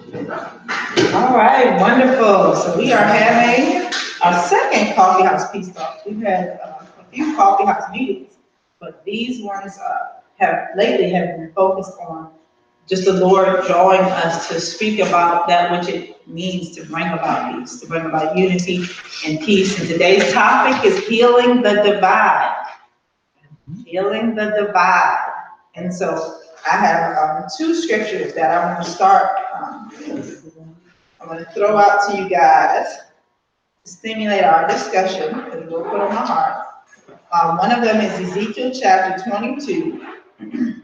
All right, wonderful. So we are having our second Coffee House Peace Talk. We've had a few Coffee House meetings, but these ones have been focused on just the Lord drawing us to speak about that which it means to bring about peace, to bring about unity and peace. And today's topic is healing the divide. Healing the divide. And so I have two scriptures that I want to start. I'm going to throw out to you guys to stimulate our discussion, because we'll put on my heart. One of them is Ezekiel chapter 22. And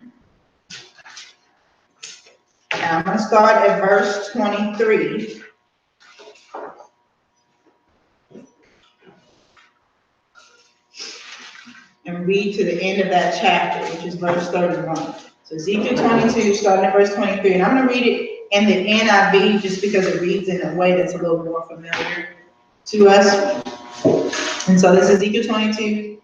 I'm going to start at verse 23. And read to the end of that chapter, which is verse 31. So Ezekiel 22, starting at verse 23. And I'm going to read it in the NIV just because it reads in a way that's a little more familiar to us. And so this is Ezekiel 22,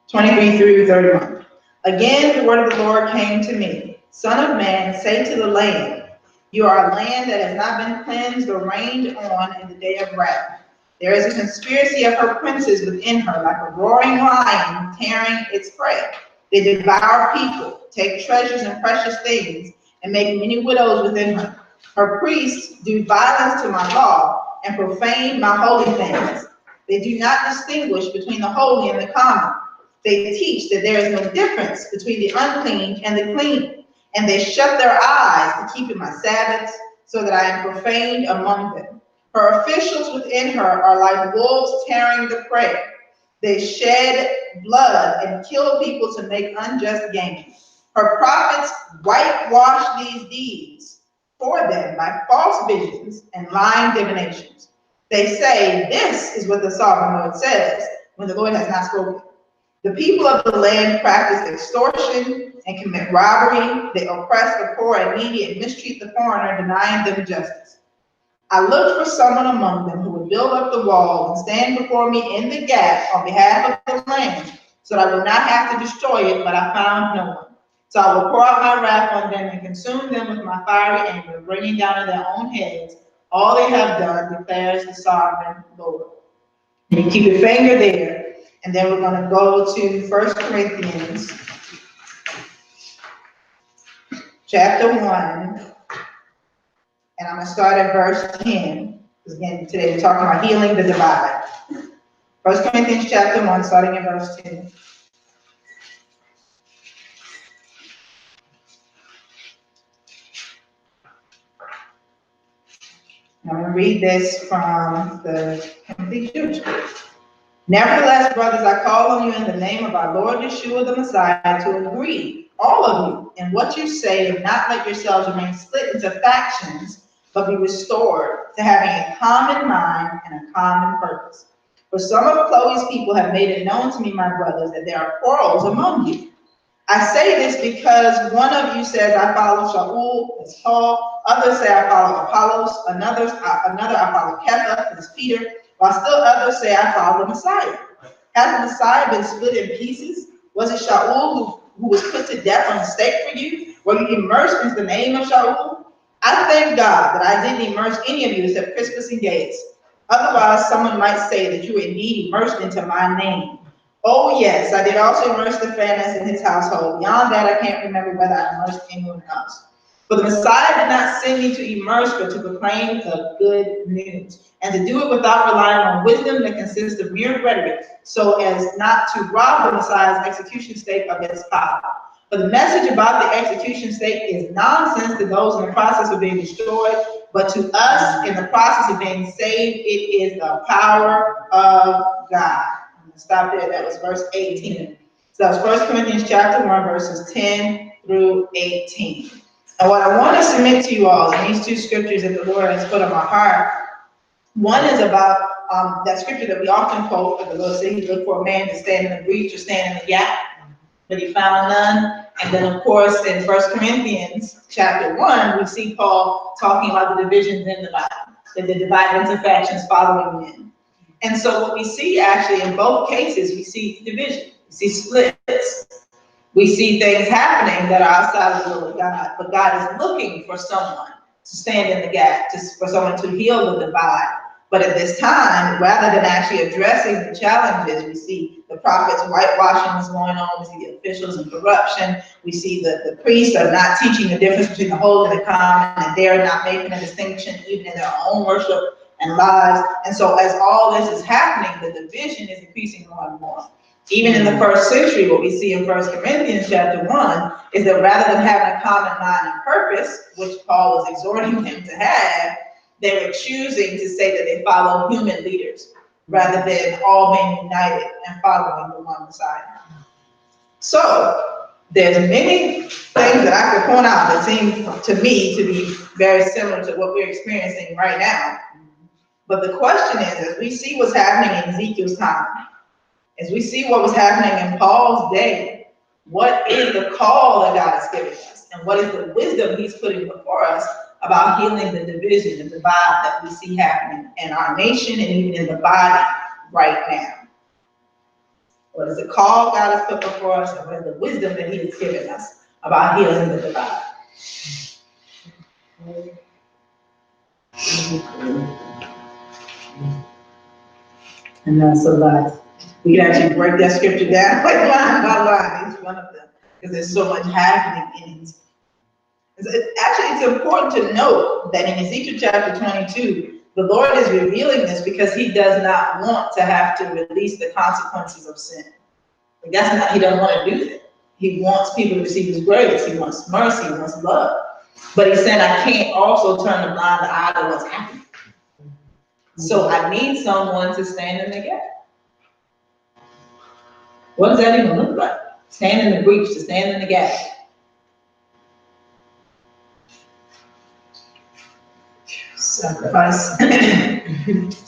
23 through 31. Again, the word of the Lord came to me. Son of man, say to the land, you are a land that has not been cleansed or rained on in the day of wrath. There is a conspiracy of her princes within her, like a roaring lion tearing its prey. They devour people, take treasures and precious things, and make many widows within her. Her priests do violence to my law and profane my holy things. They do not distinguish between the holy and the common. They teach that there is no difference between the unclean and the clean, and they shut their eyes to keep my Sabbaths, so that I am profaned among them. Her officials within her are like wolves tearing the prey. They shed blood and kill people to make unjust gain. Her prophets whitewash these deeds for them by false visions and lying divinations. They say, this is what the sovereign Lord says, when the Lord has not spoken. The people of the land practice extortion and commit robbery. They oppress the poor and needy and mistreat the foreigner, denying them justice. I looked for someone among them who would build up the wall and stand before me in the gap on behalf of the land, so that I would not have to destroy it, but I found no one. So I will pour out my wrath on them and consume them with my fiery anger, bringing down on their own heads all they have done, declares the sovereign Lord. And you keep your finger there, and then we're going to go to 1 Corinthians chapter 1. And I'm going to start at verse 10, because again, today we're talking about healing the divide. 1 Corinthians chapter 1, starting at verse 10. I'm going to read this from the Complete Jewish. Nevertheless, brothers, I call on you in the name of our Lord Yeshua the Messiah to agree, all of you, in what you say, and not let yourselves remain split into factions, but be restored to having a common mind and a common purpose. For some of Chloe's people have made it known to me, my brothers, that there are quarrels among you. I say this because one of you says, I follow Shaul, as Paul. Others say, I follow Apollos. Another I follow Kepha, as Peter. While still others say, I follow the Messiah. Has the Messiah been split in pieces? Was it Shaul who was put to death on the stake for you? Were you immersed into the name of Shaul? I thank God that I didn't immerse any of you except Crispus and Gaius. Otherwise, someone might say that you were indeed immersed into my name. Oh yes, I did also immerse Stephanas in his household. Beyond that, I can't remember whether I immersed anyone else. For the Messiah did not send me to immerse, but to proclaim the good news, and to do it without relying on wisdom that consists of mere rhetoric, so as not to rob the Messiah's execution stake of its power. For the message about the execution stake is nonsense to those in the process of being destroyed, but to us in the process of being saved, it is the power of God. Stop there. That was verse 18. So that was 1 Corinthians chapter 1, verses 10 through 18. And what I want to submit to you all in these two scriptures that the Lord has put on my heart, one is about that scripture that we often quote, where the Lord said he looked for a man to stand in the breach or stand in the gap, but he found none. And then, of course, in 1 Corinthians chapter 1, we see Paul talking about the divisions in the Bible, that they're divided into factions following men. And so what we see actually in both cases, we see division, we see splits, we see things happening that are outside of the will of God, but God is looking for someone stand in the gap, for someone to heal the divide. But at this time, rather than actually addressing the challenges, we see the prophets whitewashing is going on, we see the officials in corruption, we see the priests are not teaching the difference between the holy and the common, and they're not making a distinction even in their own worship and lives. And so as all this is happening, the division is increasing more and more. Even in the first century, what we see in 1 Corinthians chapter 1 is that rather than having a common mind and purpose, which Paul was exhorting them to have, they were choosing to say that they follow human leaders rather than all being united and following the one Messiah. So there's many things that I could point out that seem to me to be very similar to what we're experiencing right now. But the question is, as we see what's happening in Ezekiel's time, as we see what was happening in Paul's day, what is the call that God is giving us? And what is the wisdom he's putting before us about healing the division, the divide that we see happening in our nation and even in the body right now? What is the call God has put before us, and what is the wisdom that he has given us about healing the divide? And that's a lot. We can actually break that scripture down like line by line, each one of them, because there's so much happening in it. It's important to note that in Ezekiel chapter 22, the Lord is revealing this because he does not want to have to release the consequences of sin. Like that's not, he doesn't want to do that. He wants people to receive his grace. He wants mercy. He wants love. But he's saying, I can't also turn the blind eye to what's happening. So I need someone to stand in the gap. What does that even look like? Stand in the breach, to stand in the gap. Sacrifice.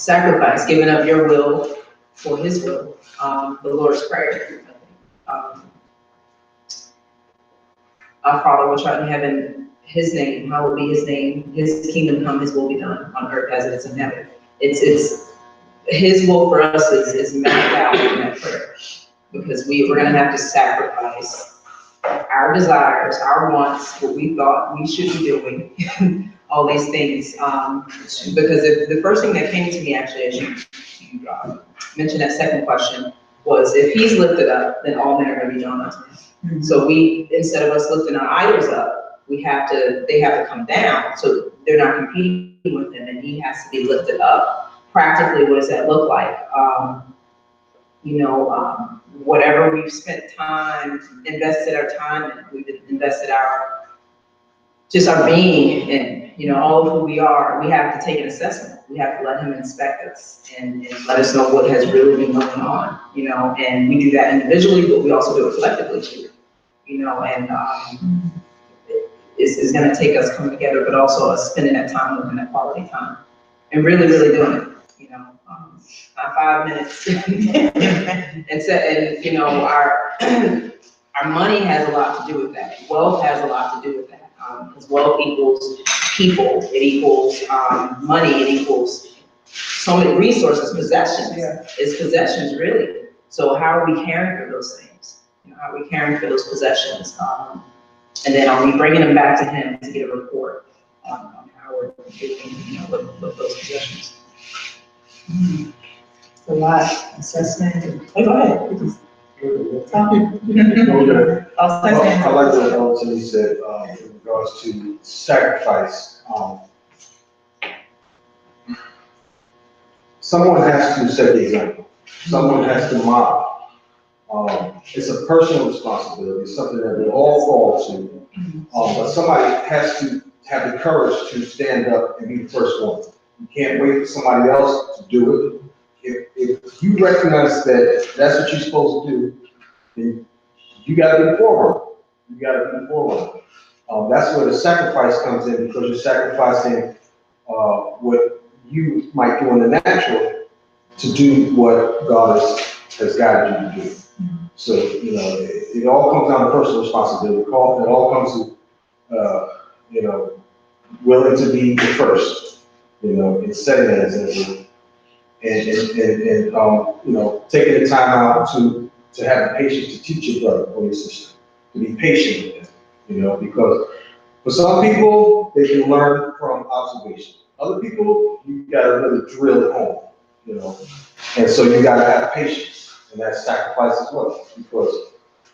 Sacrifice, giving up your will for his will. The Lord's Prayer. Our Father which art in heaven, his name, hallowed be his name, his kingdom come, his will be done on earth as it is in heaven. It's his will for us is mapped out in that prayer, because we're going to have to sacrifice our desires, our wants, what we thought we should be doing, all these things. Because the first thing that came to me actually as you mentioned that second question was, if he's lifted up, then all men are going to be drawn unto him. Mm-hmm. So we, instead of us lifting our idols up, they have to come down, so they're not competing with him, and he has to be lifted up. Practically, what does that look like? Whatever we've spent time, invested our time in, we've invested our being in, all of who we are, we have to take an assessment. We have to let him inspect us and let us know what has really been going on, and we do that individually, but we also do it collectively too, and it's going to take us coming together, but also us spending that time with him, that quality time, and really, really doing it. 5 minutes, our money has a lot to do with that. Wealth has a lot to do with that, because wealth equals people, it equals money, it equals so many resources, possessions. Yeah. It's possessions, really. So how are we caring for those things? How are we caring for those possessions? And then are we bringing them back to him to get a report on how we're doing, with those possessions? Mm-hmm. A lot assessment. Hey, go ahead. I like what Elton said in regards to sacrifice. Someone has to set the example. Someone has to model. It's a personal responsibility. It's something that we all fall to. But somebody has to have the courage to stand up and be the first one. You can't wait for somebody else to do it. If you recognize that that's what you're supposed to do, then you got to be the forward. That's where the sacrifice comes in, because you're sacrificing what you might do in the natural to do what God has guided you to do. So, it all comes down to personal responsibility. It all comes to, willing to be the first, in setting that example. And taking the time out to have the patience to teach your brother or your sister, to be patient with them, because for some people, they can learn from observation. Other people, you gotta really drill it home, you know? And so you gotta have patience, and that's sacrifice as well, because,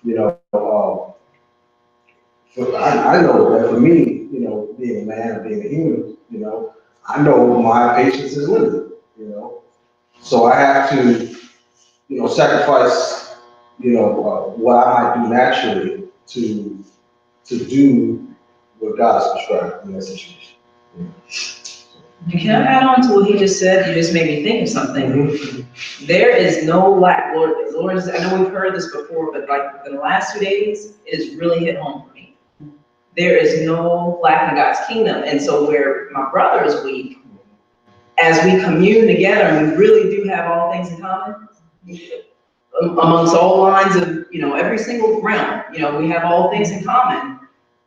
you know, I know that for me, you know, being a man and being a human, you know, I know my patience is limited, you know? So I have to, you know, sacrifice, you know, what I might do naturally to do what God has prescribed in that situation. Can I add on to what he just said? You just made me think of something. Mm-hmm. There is no lack, Lord, I know we've heard this before, but like in the last 2 days, it has really hit home for me. There is no lack in God's kingdom. And so where my brother is weak, as we commune together and we really do have all things in common, amongst all lines of, you know, every single realm, you know, we have all things in common.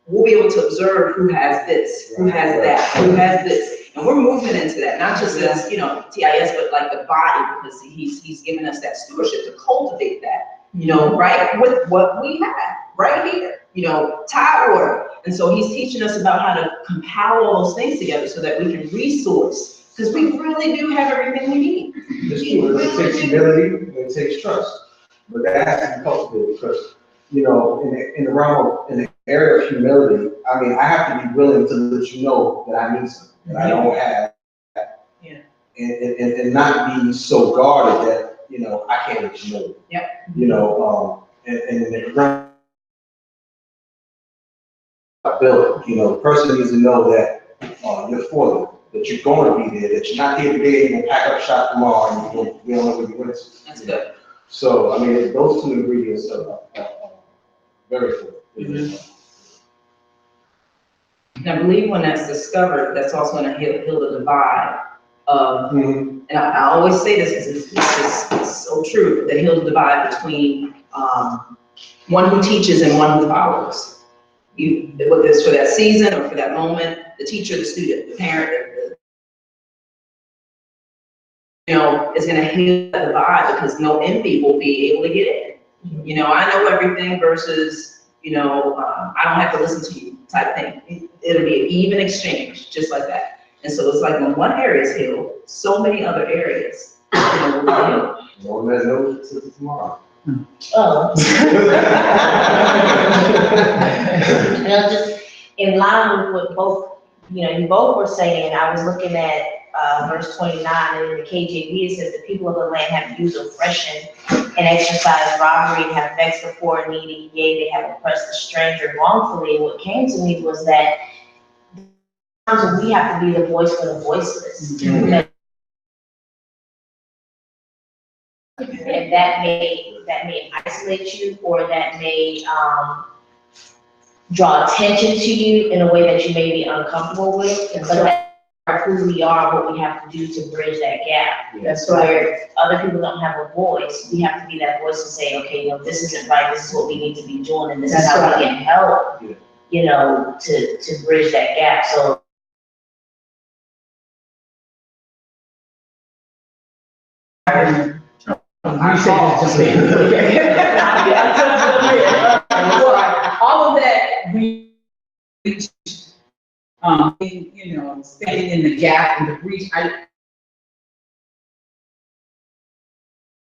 We'll be able to observe who has this, who has that, who has this. And we're moving into that, not just as, you know, TIS, but like the body, because he's given us that stewardship to cultivate that, you know, right with what we have right here, you know, tide water. And so he's teaching us about how to compile all those things together so that we can resource, because we really do have everything we need. It's true. It takes humility, and it takes trust, but that has to be cultivated because, you know, in the realm of, in the area of humility, I mean, I have to be willing to let you know that I need something that I don't have, and not be so guarded that, you know, I can't let you know. Yep. You know, and in the realm of ability, you know, the person needs to know that you're for them, that you're going to be there, that you're not here today and you're going to pack up shop tomorrow and you're going to be on where you went to. That's good. So, I mean, those two ingredients are very good. Mm-hmm. And I believe when that's discovered, that's also going to heal the divide of, and I always say this because it's so true, that heal the divide between one who teaches and one who follows. Whether it's for that season or for that moment, the teacher, the student, the parent, you know, is going to heal the divide because no envy will be able to get in. You know, I know everything versus, you know, I don't have to listen to you type thing. It'll be an even exchange, just like that. And so it's like when one area is healed, so many other areas, you know, will be healed. No man knows until tomorrow. Oh. You know, just in line with what both, you know, you both were saying, I was looking at verse 29, and in the KJV, it says, the people of the land have used oppression and exercised robbery and have vexed the poor and needy, yea, they have oppressed the stranger wrongfully. And what came to me was that we have to be the voice for the voiceless. Mm-hmm. And that may isolate you, or that may draw attention to you in a way that you may be uncomfortable with. And so that's who we are, what we have to do to bridge that gap. That's where other people don't have a voice. We have to be that voice and say, okay, you know, this isn't right, this is what we need to be doing, and this is how we can help, you know, to bridge that gap. So You said all of that we you know, standing in the gap and the breach. I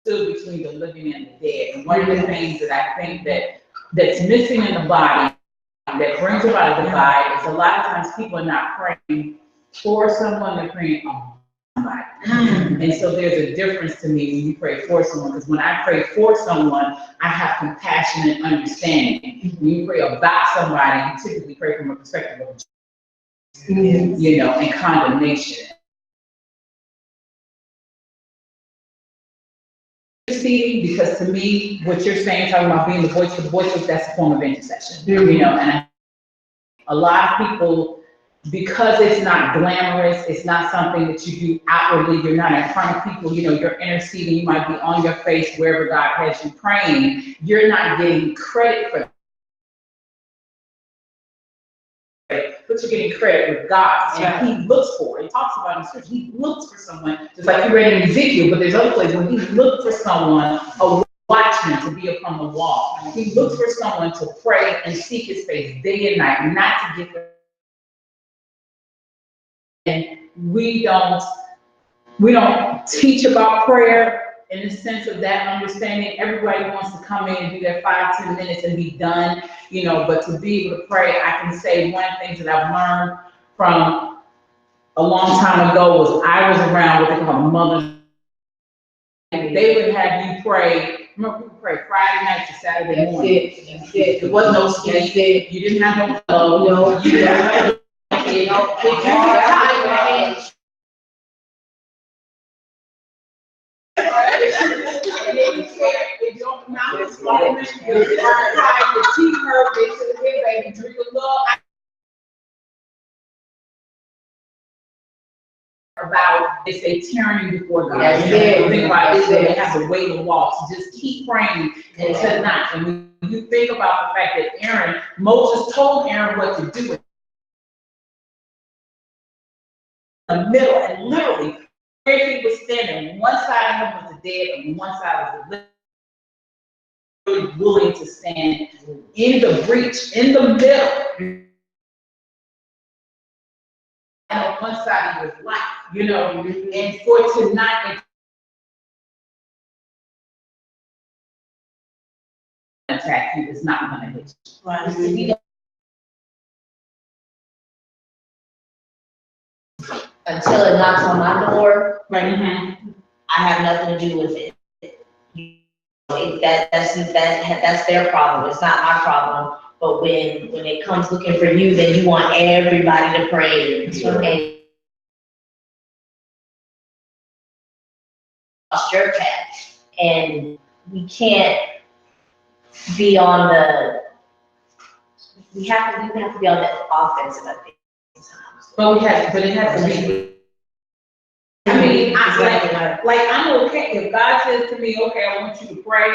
stood between the living and the dead. And one of the things that I think that's missing in the body that brings about a divide is a lot of times people are not praying for someone, they're praying on somebody. And so there's a difference to me when you pray for someone, because when I pray for someone, I have compassion and understanding. When you pray about somebody, you typically pray from a perspective of, you know, and condemnation. Because to me, what you're saying, talking about being the voice for the voiceless, that's a form of intercession. You know, and a lot of people, because it's not glamorous, it's not something that you do outwardly, you're not in front of people, you know, you're interceding, you might be on your face wherever God has you praying, you're not getting credit for that. But you're getting credit with God, and He looks for it. He talks about in Scripture, He looks for someone, just like you read in Ezekiel, but there's other places when He looked for someone, a watchman to be upon the wall. He looks for someone to pray and seek His face day and night, not to get the we don't teach about prayer in the sense of that understanding. Everybody wants to come in and do their 5-10 minutes and be done, but to be able to pray, I can say one of the things that I've learned from a long time ago was I was around what they call mothers. They would have you pray. Remember, people pray Friday night to Saturday morning. That's it. There was no sleep. You didn't have no pillow. No, You didn't have if your mouth is falling, your teeth hurt, they said, hey, baby, drink a little. About, they say, tyranny before God. That's it. Think about it, That's they it. have a way to walk. So just keep praying until not. And when you think about the fact that Moses told Aaron what to do in the middle, and literally, where he was standing, one side of him was the dead, and one side was the living. Really willing to stand in the breach, in the middle, and on one side of his life, and for to not attack you is not going to hit you. Right. Until it knocks on my door, I have nothing to do with it. That's their problem. It's not my problem. But when it comes looking for you, then you want everybody to pray and lost your path. And we can't be on we have to be on the offensive, I think. But it has to be. I mean, I'm okay if God says to me, okay, I want you to pray.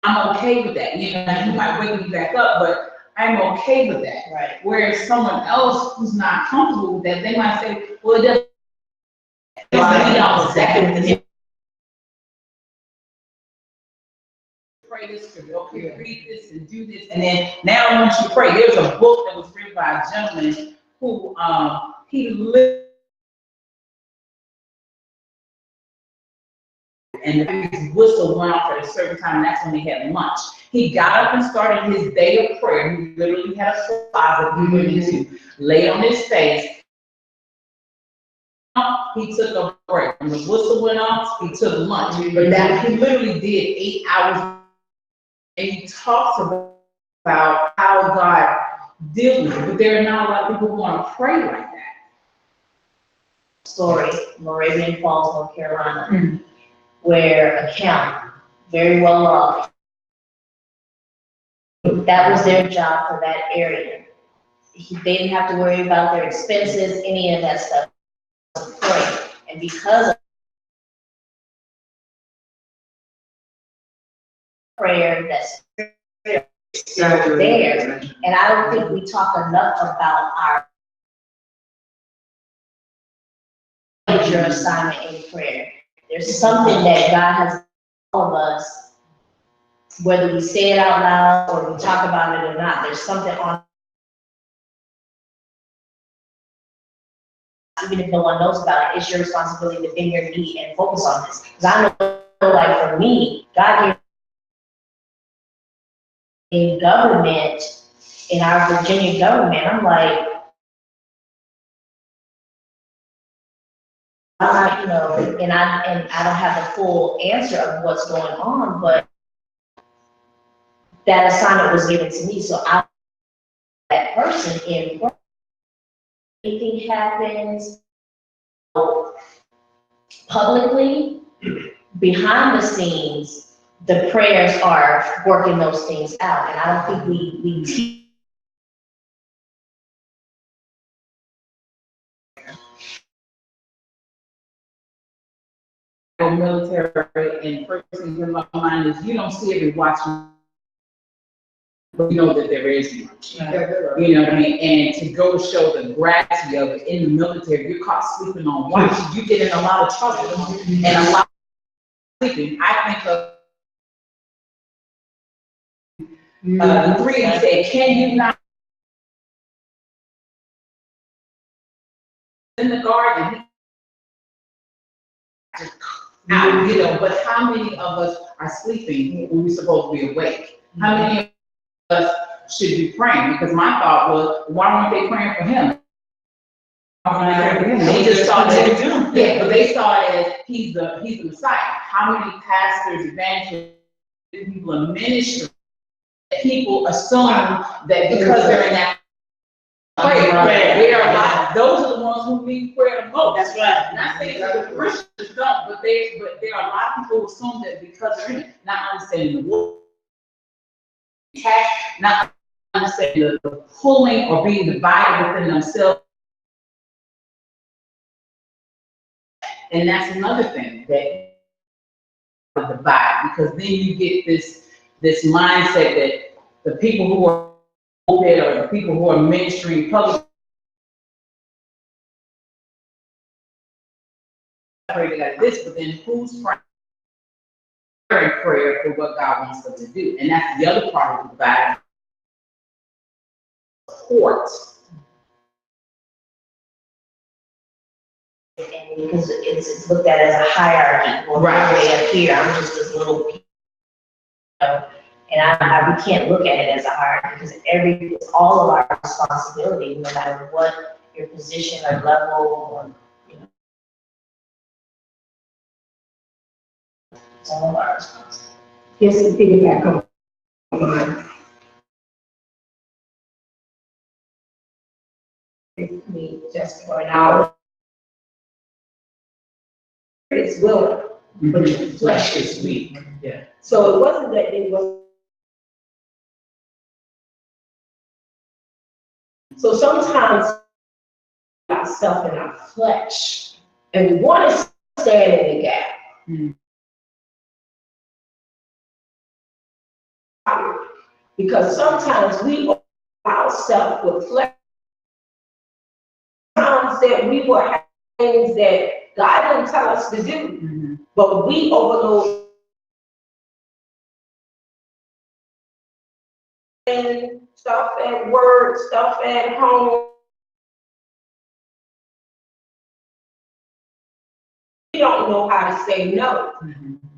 I'm okay with that. He might wake me back up, but I'm okay with that. Right. Whereas someone else who's not comfortable with that, they might say, well, it doesn't. Pray this scripture, okay, read this and do this, and then now I want you to pray. There's a book that was written by a gentleman who he lived, and his whistle went off at a certain time, and that's when they had lunch. He got up and started his day of prayer. He literally had a closet he went into, lay on his face. He took a break. When the whistle went off, he took lunch. But that he literally did 8 hours. And he talks about how God deals with it, but there are not a lot of people who want to pray like that. Story, Moravian Falls, North Carolina, where a count, very well off, that was their job for that area. They didn't have to worry about their expenses, any of that stuff. Pray. And because of prayer, that's there. And I don't think we talk enough about our major assignment in prayer. There's something that God has all of us, whether we say it out loud or we talk about it or not, there's something on, even if no one knows about it, it's your responsibility to bend your knee and focus on this. Because I know, like for me, God gave in government, in our Virginia government, I'm like, and I don't have the full answer of what's going on, but that assignment was given to me, so I that person in anything happens publicly, behind the scenes, the prayers are working those things out, and I don't think we teach. Military, and first thing in my mind is you don't see every watchman, but you know that there is much. You know what I mean? And to go show the gravity of it in the military, you're caught sleeping on watch, you get in a lot of trouble and a lot of sleeping. I think of the three and said, can you not in the garden, you know, but how many of us are sleeping when we're supposed to be awake? How many of us should be praying? Because my thought was, why weren't they praying for him? They just saw that, yeah, but they saw it as he's the Messiah. How many pastors, evangelists, people in ministry, people assume that because they're in that prayer, there are a lot, those are the ones who need prayer the most. That's right. Not saying that the Christians don't, but there are a lot of people who assume that because they're in it, not understanding the word, not understanding the pulling or being divided within themselves. And that's another thing that divide, because then you get this mindset that the people who are open or the people who are ministering public pray like this, but then who's praying prayer for what God wants them to do? And that's the other part of the divide. Support. And because it's looked at as a hierarchy, well, Right. way up here, I'm just this little piece, you know, and we can't look at it as a hierarchy, because it's all of our responsibility, no matter what your position or level or, you know. It's all of our responsibility. Just to piggyback on me just for an hour. It's willing, but your flesh is weak. Yeah. So it wasn't that it was. So sometimes ourselves in our flesh, and we want to stand in the gap. Because sometimes we open ourselves with flesh. Sometimes that we will have things that God didn't tell us to do, but we overload stuff at work, stuff at home. We don't know how to say no.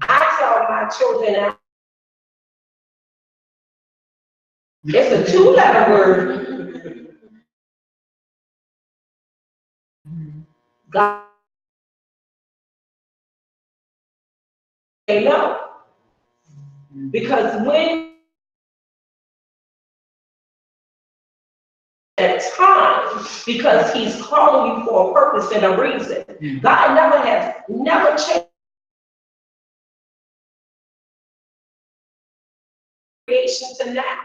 I tell my children, it's a 2-letter word. God say no. Because when at time, because he's calling you for a purpose and a reason. God never changed creation to now.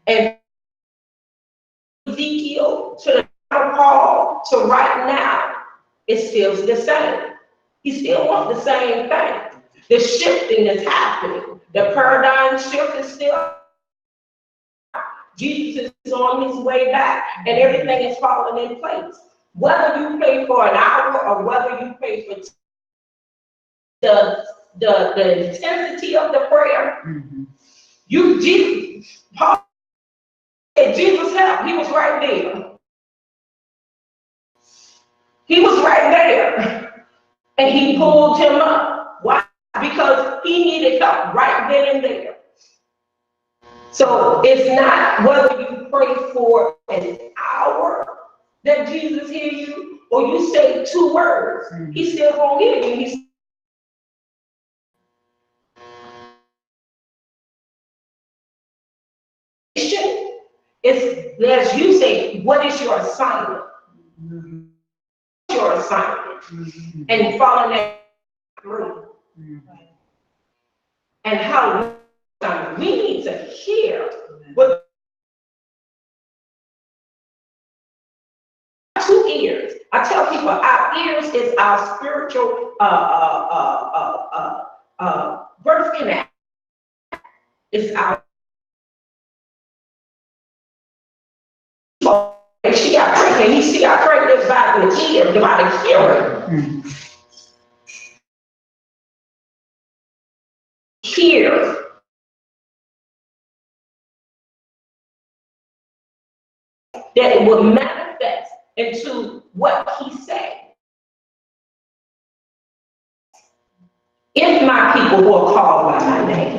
And Ezekiel to the Paul to right now, it still the same. He still wants the same thing. The shifting is happening. The paradigm shift is still. Jesus is on his way back, and everything is falling in place. Whether you pray for an hour or whether you pray for the intensity of the prayer, Paul said Jesus help. He was right there. He was right there, and he pulled him up. Why? Because he needed help right then and there. So it's not whether you pray for an hour that Jesus hears you, or you say 2 words. He's still gonna hear you. It's as you say, what is your assignment? Your assignment, and following that through. And how we need to hear what 2 ears. I tell people our ears is our spiritual birth canal. It's our. She got pregnant. She got pregnant by the ear, by the hearing. Hear. That it will manifest into what he said. If my people who are called by my name.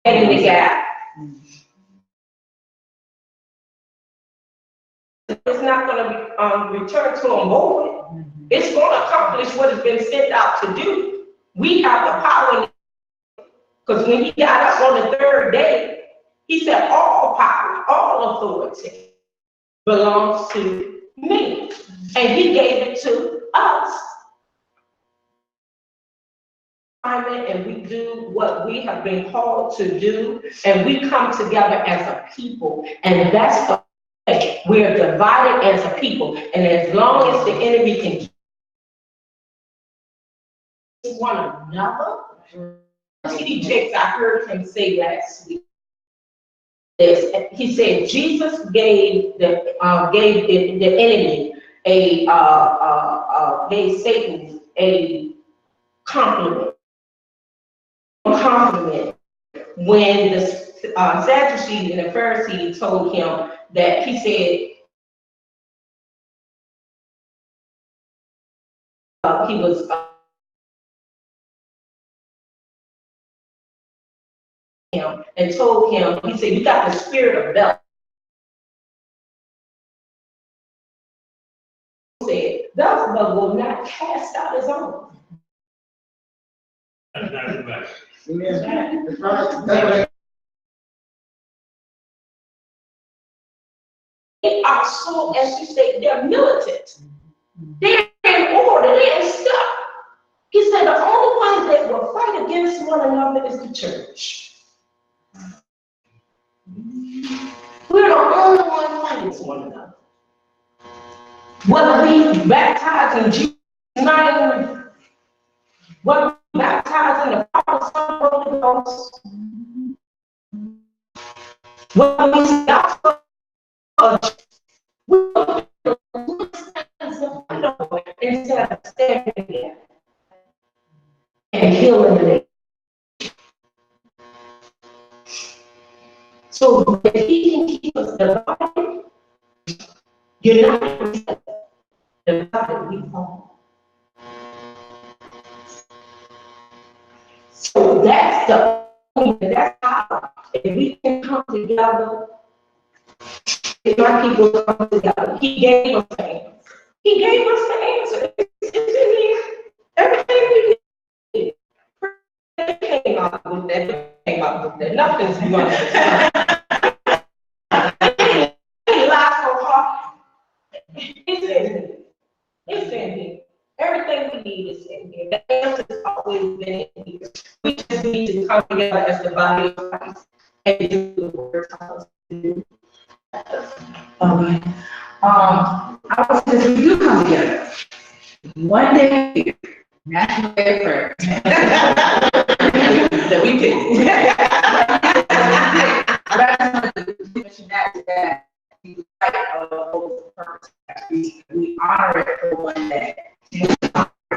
And in the gap. It's not gonna be, return to him void. It's gonna accomplish what it's been sent out to do. We have the power, because when he got up on the third day, he said all power, all authority belongs to me. And he gave it to us. And we do what we have been called to do, and we come together as a people, and that's the way. We are divided as a people, and as long as the enemy can get one another, T.D. Jakes, I heard him say last week, he said Jesus gave the enemy gave Satan a compliment when the Sadducees and the Pharisees told him that, he said he was and told him, he said, you got the spirit of Bel. Said, Beelzebub will not cast out his own. They are so, as you say, they're militant. They're in order, they're in stuff. He said the only ones that will fight against one another is the church. We're the only ones fighting against one another. Whether we baptize in Jesus' name, whether we baptize in the Father, Son, and Holy Ghost, whether we say gospel, instead of standing there and healing the nation. So if he can keep us divided, you're not divided, we fall. So that's that's how, if we can come together, if our people come together, he gave us hands. He gave us the answer. It's in here. Everything we did. They came out with that. Nothing's going to lie so hard. It's in here. It's in here. Everything we need is in here. The answer has always been in here. We just need to come together as the body of Christ and do the word of God. I was saying, we do come together. One day a year, National Day of Prayer. That we pick. But I just wanted to mention that we honor it for one day.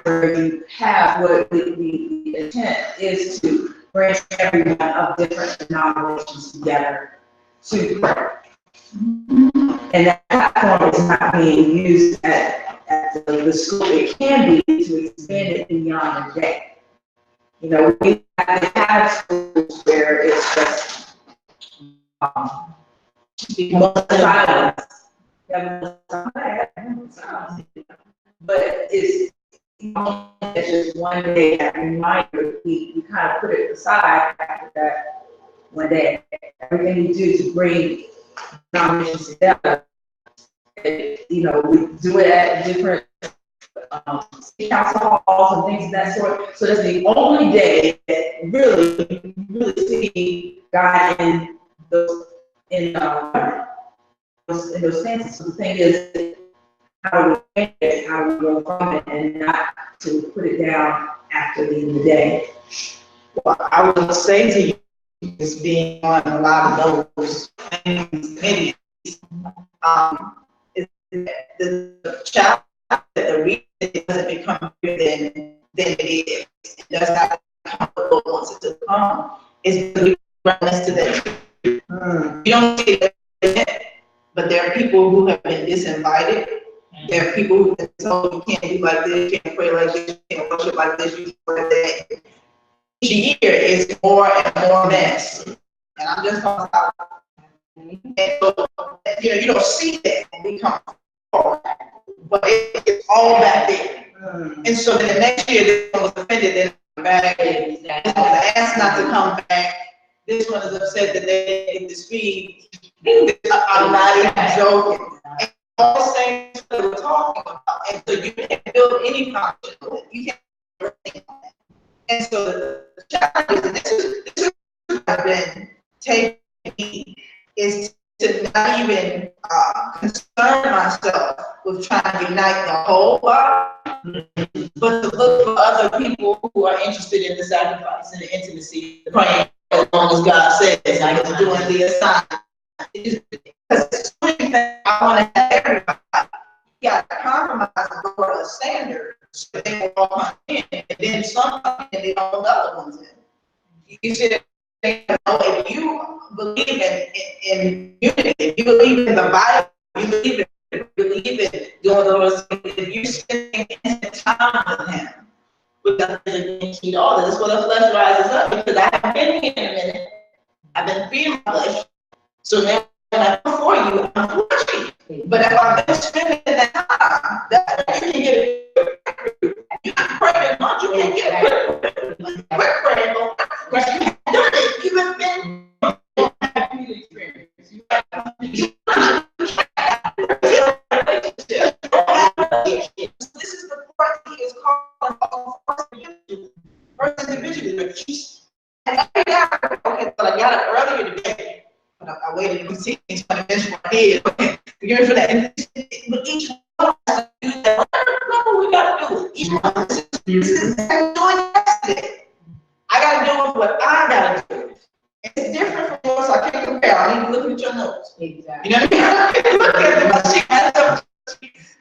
Where you have what the intent is to bring everyone of different denominations together to pray. And that platform is not being used at the school. It can be to expand it beyond the day. You know, we have schools where it's just silence. But it's just one day, that reminder, we kind of put it aside after that one day. Everything we do to bring denominations together, you know, we do it at different city council halls and things of that sort. So that's the only day that really see God in those senses. So the thing is, how do we make it, how do we go from it, and not to put it down after the end of the day. Well, I would say to you, is being on a lot of those committees, is the challenge that the reason doesn't become bigger than it is. It does not come what wants it to come. Is because we run us to that You don't see that, but there are people who have been disinvited. There are people who have been told you can't do like this, you can't pray like this, you can't worship like this, you can't like that. Each year is more and more mess. And I'm just talking about, and so, you don't see that and become forward, but it's all back there. And so then the next year, this one was offended, then back, this one was asked not to come back. This one is upset that they didn't get to speak. I'm not even joking. And all the same things that we're talking about. And so you can't build any function with it. You can't build anything on that. And so the challenge is, this is what I've been taking me, is to not even concern myself with trying to unite the whole body, but to look for other people who are interested in the sacrifice and the intimacy, the praying as long as God says, and doing the assignment. Because I want to have everybody. You got to compromise and go to a standard so they all come in, and then some come in and they all the other ones in. You see, if you believe in unity, if you believe in the Bible, you believe in doing those things, if you're spending time with Him, without against all this, well, the flesh rises up, because I haven't been here in a minute. I've been feeding my flesh. So now when I come for you, I'm fleshy. But if I've been spending that time, that you can get it. You can pray as much, you can get it. Quick prayer, because you haven't done it. You haven't been. This is the part He is calling first individually. And okay, but I got it earlier today. But I waited 15, 20 minutes for my head. Okay, you're for that. But each one of us do that. No, we gotta do it. Each one of us is doing yesterday. I gotta do what I gotta do. It's different from yours, so I can't compare. I need to look at your notes. Exactly. You know what I mean? Look at them.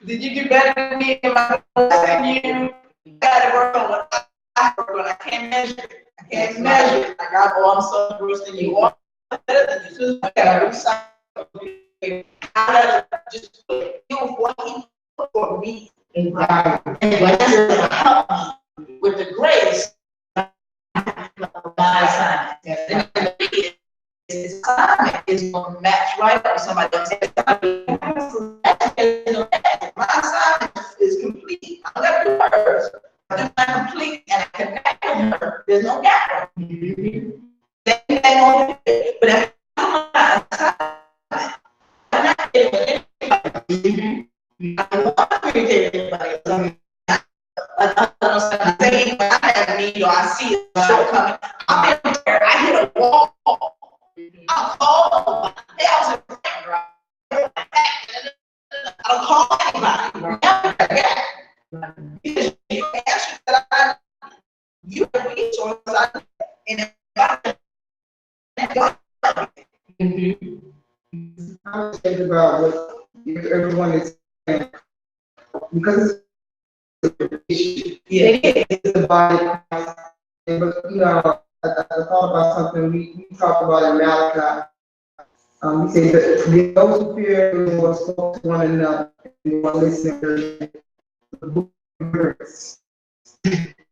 Did you do better than me? Am I better than you? I gotta work on what I work on. I can't measure it. I can't measure it. I got, I'm so worse than you are. Better than you. I gotta recycle. I gotta just do what He put for me. Exactly. And that's gonna help me with the grace. My assignment. His assignment is going to match right up with somebody else's assignment. My assignment is complete. I'm going to do hers. I do my complete and I connect with her. There's no gap. But if my assignment, I'm not getting anybody. I don't want to get anybody else. I have a need or I see a shortcoming. I'm in there, I hit a wall. I'll call I don't call anybody. You answer that you have resources and I'm thinking about what everyone is saying, because it's a body. But I thought about something we talked about in Malachi. He said that those who fear the Lord spoke to one another and one listening to words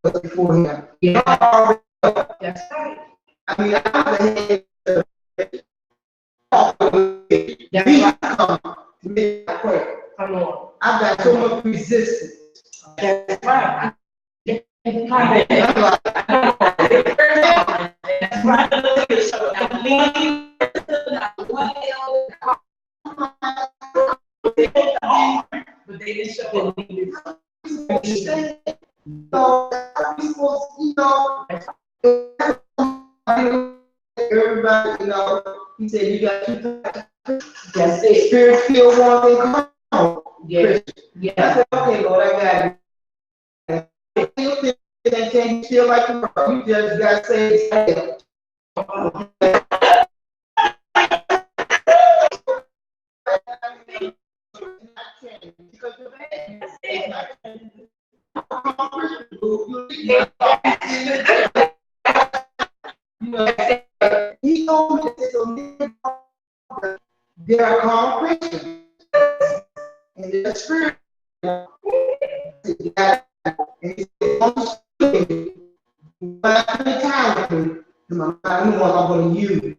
before Him. That's right. I mean, come on. I've got so much resistance. That's right. That's right. But they didn't show everybody, he said you got to that's it. Spirit feel one thing. Yeah. Yeah. I said, okay, Lord, I got it. And can you feel like you just got saved? He told me they are called Christians. And they're spiritual. And he said, don't shoot me. But I spend time with me. And I'm the one I'm going to use.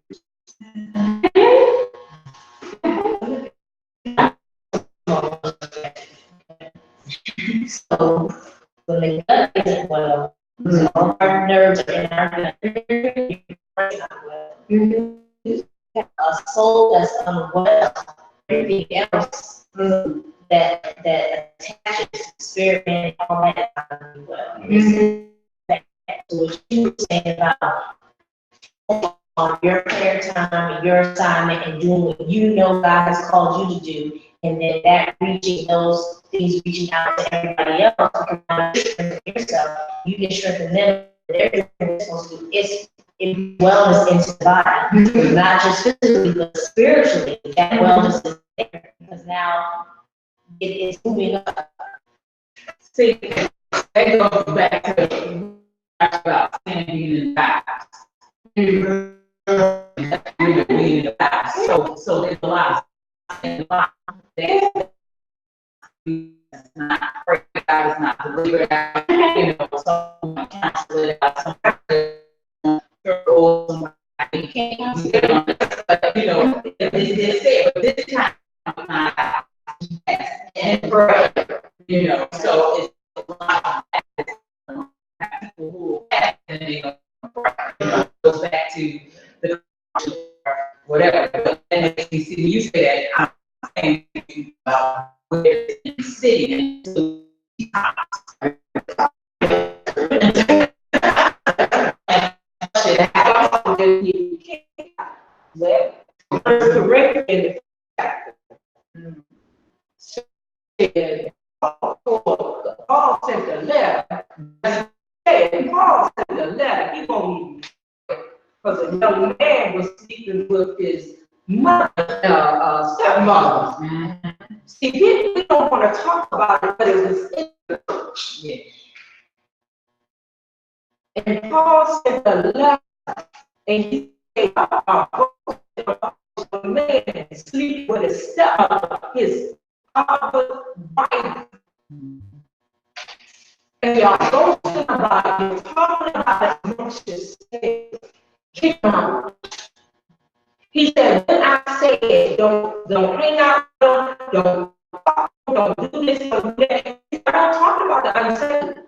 So when the gut isn't well, so all our nerves are in our gut. A soul that's unwell, everything else that attaches spirit and all that well. So what you were saying about on your prayer time and your assignment and doing what you know God has called you to do, and then that reaching those things, reaching out to everybody else, you can strengthen yourself, you can strengthen them, they're doing what they're supposed to do. It's wellness into the body, not just physically, but spiritually. That wellness is there because now it is moving up. See, that goes back to about standing in the box. So there's a lot of that is not prayer, God is not delivered, someone cancel it out, somebody can't get on it, but it's there, but this time, and prayer, so it's a lot of people who and they goes back to the whatever. But then you see, you say that I'm saying about where it's sitting. Paul sent a letter. Paul sent a letter. He won't even, because a young man was sleeping with his mother, stepmother. See, we don't want to talk about it, but it was in the church. Yeah. And Paul sent a letter, and he said, a man sleep with his stepmother, his father's wife. And y'all don't think about it, you're talking about it, you just say, kick him out. He said, when I say don't hang out, don't do this, don't do that. He's not talking about the unsaved.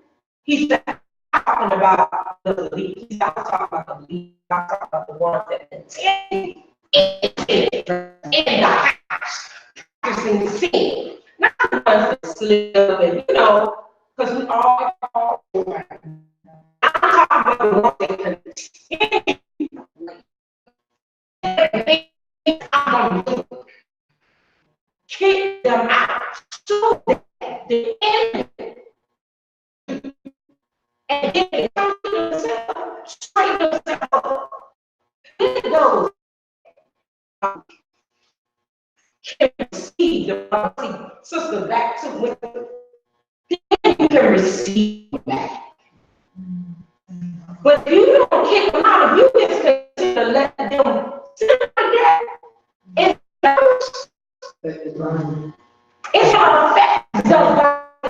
He's not talking about the elite. He's not talking about the elite. He's not talking about the ones that intend in the house, practicing the sin. Not the ones that slip and, because we all over. I'm talking about the ones that continue. I'm going to kick them out so that the enemy and then they come to themselves, straighten themselves up. Then those can receive the sister back to women. Then you can receive back. But if you don't kick them out, if you just continue to let them sit like that, it's gonna affect the body. It's gonna affect the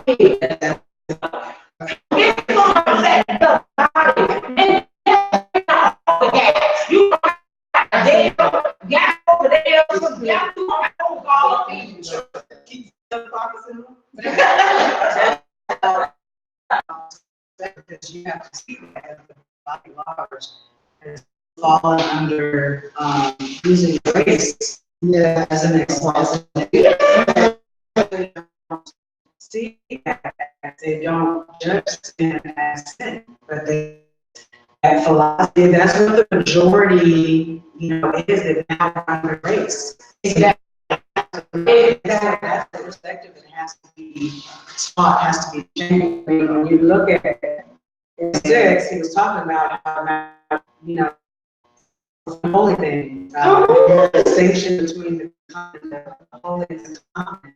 body. And all the gas. You got gas over there, some gas over all of these. Keep the pockets in them. Because you have to see that the body large has fallen under using grace as an example. See that they don't judge sin as sin, but that philosophy, that's what the majority, is it now under grace. Exactly. That's the perspective that has to be taught, has to be changed. When you look at it, in 6, he was talking about how, the holy thing, the distinction between the holy and the common,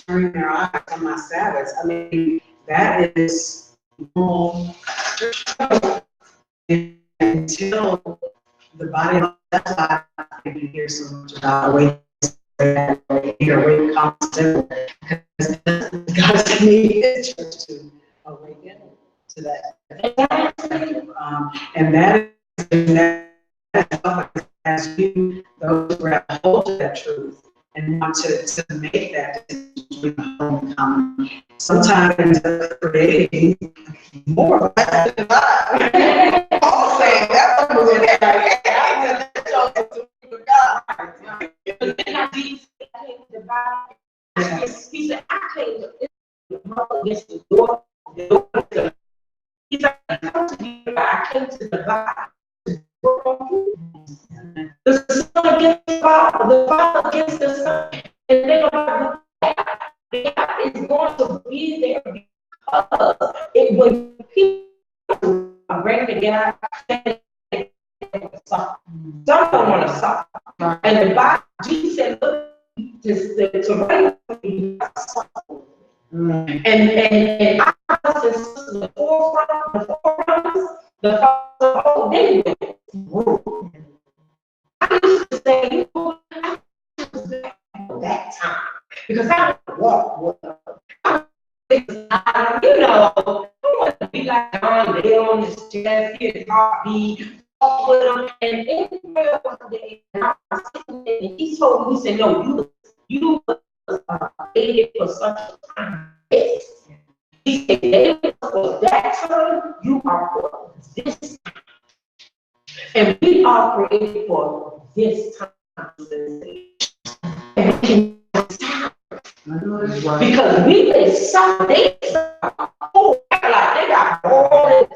turning their eyes on my Sabbaths. I mean, that is more until the body on that side, you hear so much about away, hear away constant, because God's needed church to awaken to that. And that is, as you, those who grab hold of that truth and want to make that decision, homecoming, sometimes creating more. Paul saying that was in there, like, yeah, I told you to God. But then I did say I came to divide. He said, I came to the mother against the door. He said, I come to divide. I came to divide. The son against the father against the son. And then God is going to be there because when people are ready to get out, some don't want to suffer. And the Bible, Jesus said, look, to and our brothers and sisters, the forerunners, the father, they went. I used to say, you know, I was back at that time because I would walk with them. You know, I want to be like John Dale on his chest, his heartbeat, walk with him. And anywhere one day, and I was sitting there, and he told me, he said, no, you created for such a time as this. He said, David, for that time, you are for this time. And we are created for this time. And we can stop. Because we can stop. They like they got oil.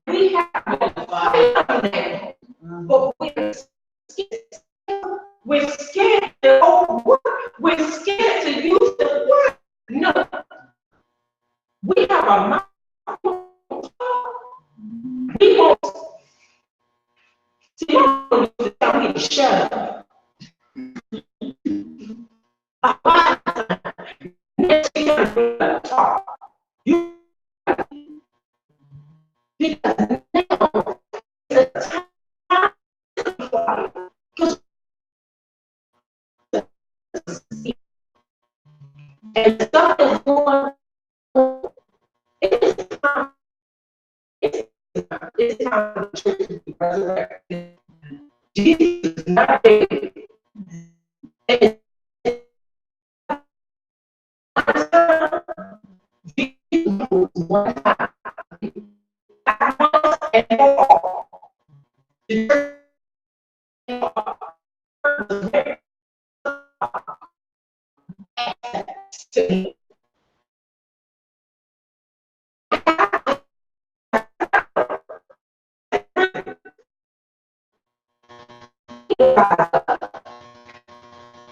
We have but we're scared to overwork. We're scared to use the word. No. We have a mouth. We won't. See, you don't need to tell me to shut up. Next thing you know, talk. You because now it's time because and stuff is going on. It's time. It's time for the church to be resurrected. Jesus is not dead. And Jesus was one time. And all. The church to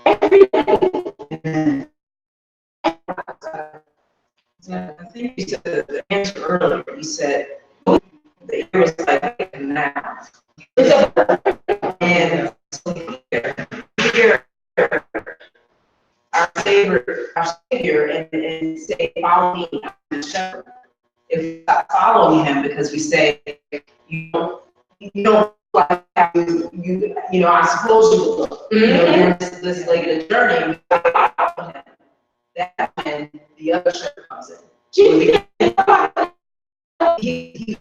every day. I think you said the answer earlier, you said the ear is like now. And so here, our Savior, and say, follow me, I'm the shepherd. If we stop following him because we say, you don't like how you know, I suppose you will look, you know, during this late journey, we gotta follow him. That's when the other shepherd comes in. He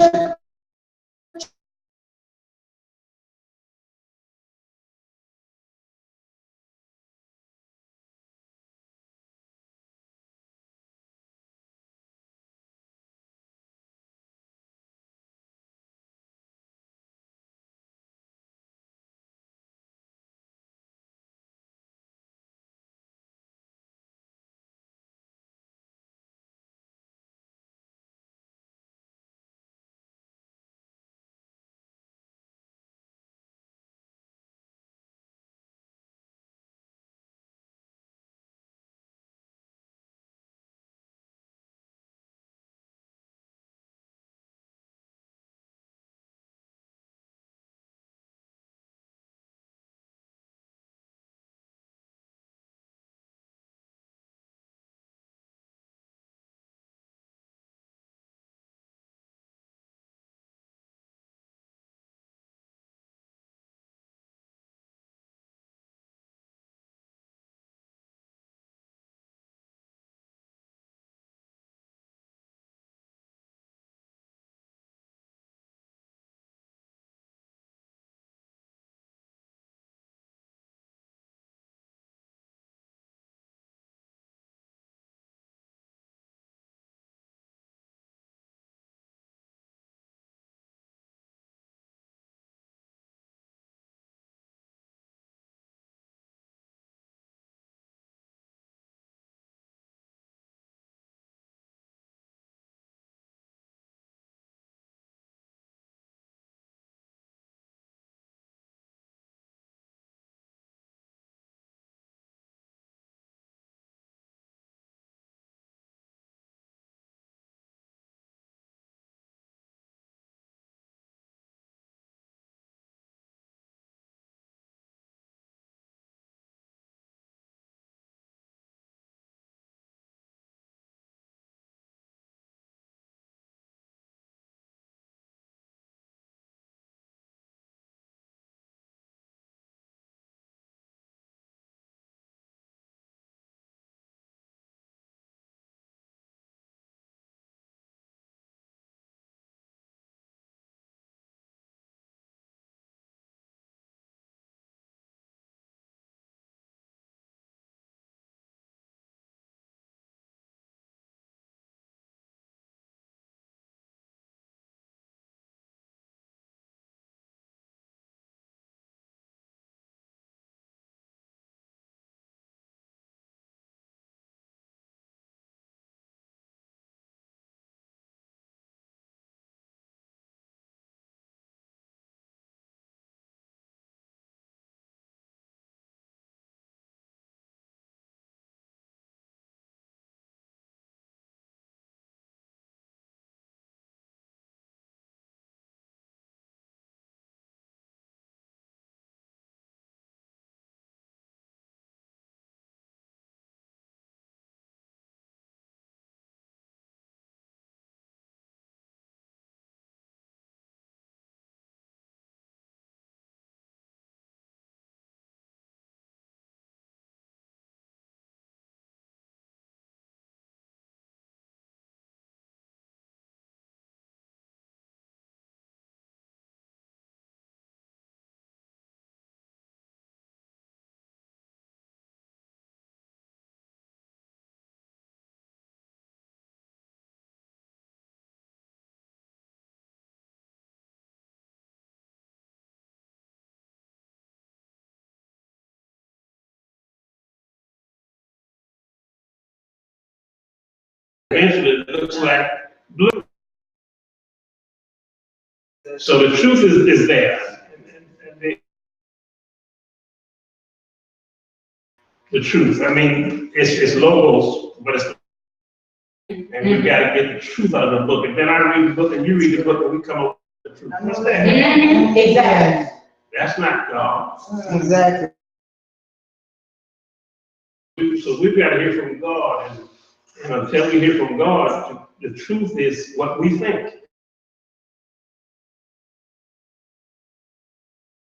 Eventually, it looks like blue. So the truth is there. And the truth, I mean, it's logos, but it's, and we gotta get the truth out of the book. And then I read the book and you read the book and we come up with the truth. What's that? Exactly. That's not God. Exactly. So we've got to hear from God, and until we hear from God, the truth is what we think.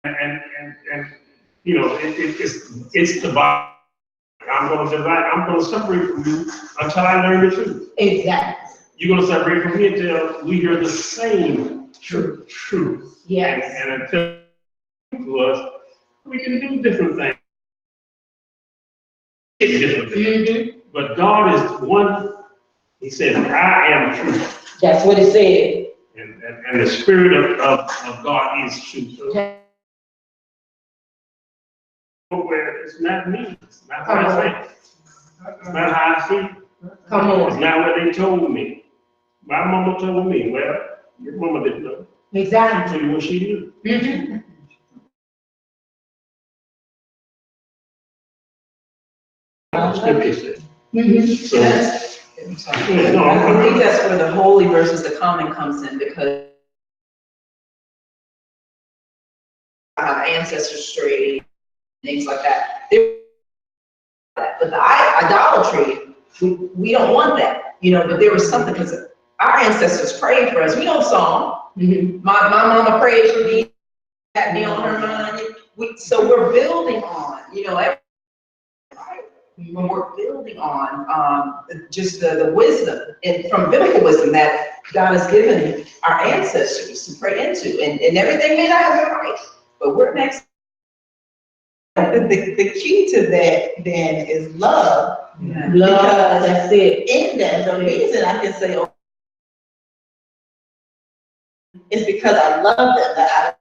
And you know, it's the Bible. I'm going to separate from you until I learn the truth. Exactly. You're going to separate from me until we hear the same truth. Yes. And until to us, we can do different things. But God is one. He says, I am truth. That's what it said. And the spirit of God is truth. So, where it's not me, it's not what I think, it's not how I feel. Come on. It's not what they told me. My mama told me, well, your mama didn't know. Exactly. Tell you what she knew. Scripture says. So, no, I think that's where the holy versus the common comes in, because ancestry, things like that. But the idolatry, we don't want that, you know, but there was something, because our ancestors prayed for us. We know song. My mama prayed for me, had me on her mind. So we're building on, you know, when we're building on just the wisdom, and from biblical wisdom that God has given our ancestors to pray into, and everything may not have been right, but we're next. The key to that then is love. Yeah. Love, that's it. In that, the reason I can say, oh, is because I love them. That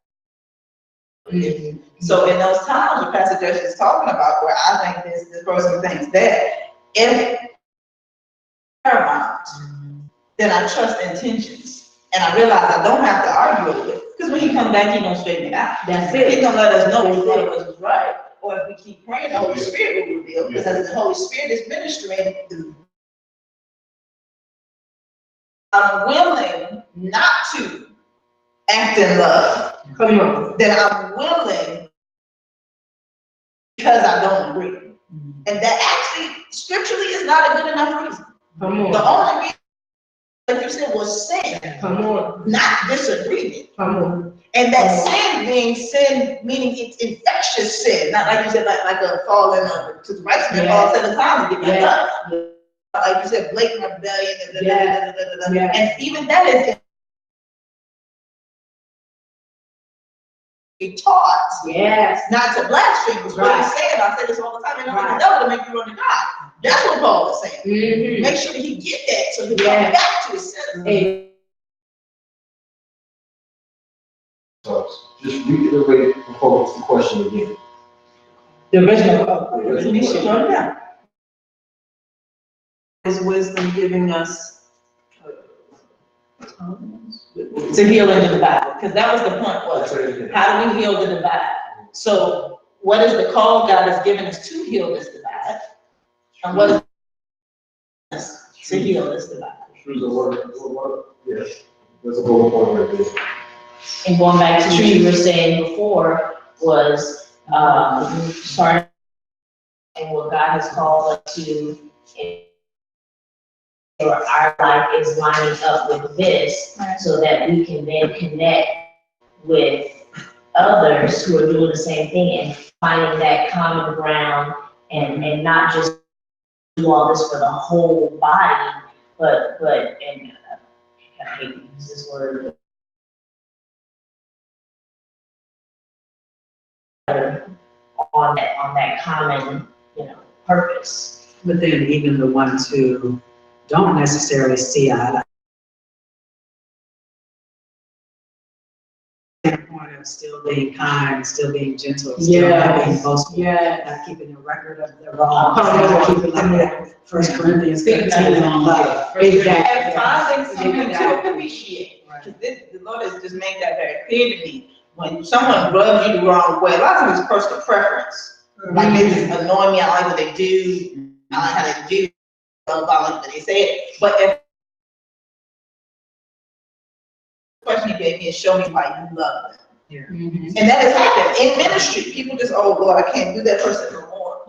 So in those times when Pastor Josh is talking about where I think this person thinks that, if paramount, then I trust intentions. And I realize I don't have to argue with it. Because when he comes back, he's gonna straighten it out. That's it. He's gonna let us know which one of us is right. Or if we keep praying, the Holy Spirit will reveal, because as the Holy Spirit is ministering, I'm willing not to act in love. Come on. Then I'm willing because I don't agree. And that actually, scripturally, is not a good enough reason. Come on. The only reason, like you said, was sin. Come on. Not disagreement. Come on. And that sin being sin, meaning it's infectious sin, not like you said, like a falling to the right, and fall 7 times and get back up. Like you said, blatant rebellion, and even that is be taught. Yes. Not to blaspheme, is what he's saying. I say this all the time, and I'm the devil to make you run to God. That's what Paul is saying. Make sure that he get that so he can come back to his senses. So just reiterate the question again. The original. Is wisdom giving us to heal and divide? Because that was the point, was how do we heal the divide? So what is the call God has given us to heal this divide? And what is us to heal this divide? Choose the word. Yes. That's a good point right there. And going back to what you were saying before was, starting and what God has called us to, or our life is lining up with this, so that we can then connect with others who are doing the same thing and finding that common ground, and not just do all this for the whole body, but and I hate to use this word, on that common, purpose. But then even the ones who don't necessarily see eye to eye, know, still being kind, still being gentle, still not being boastful, not keeping a record of their wrongs, not keeping like that 1 Corinthians 15 on love. And finding something to appreciate. Because the Lord has just made that very clear to me. When someone rubs you the wrong way, a lot of times it's personal preference. Like they just annoy me, I like what they do, I like how they do, I like what they say. But if the question he gave me is show me why you love them. Yeah. And that has happened in ministry. People just, oh Lord, I can't do that person no more.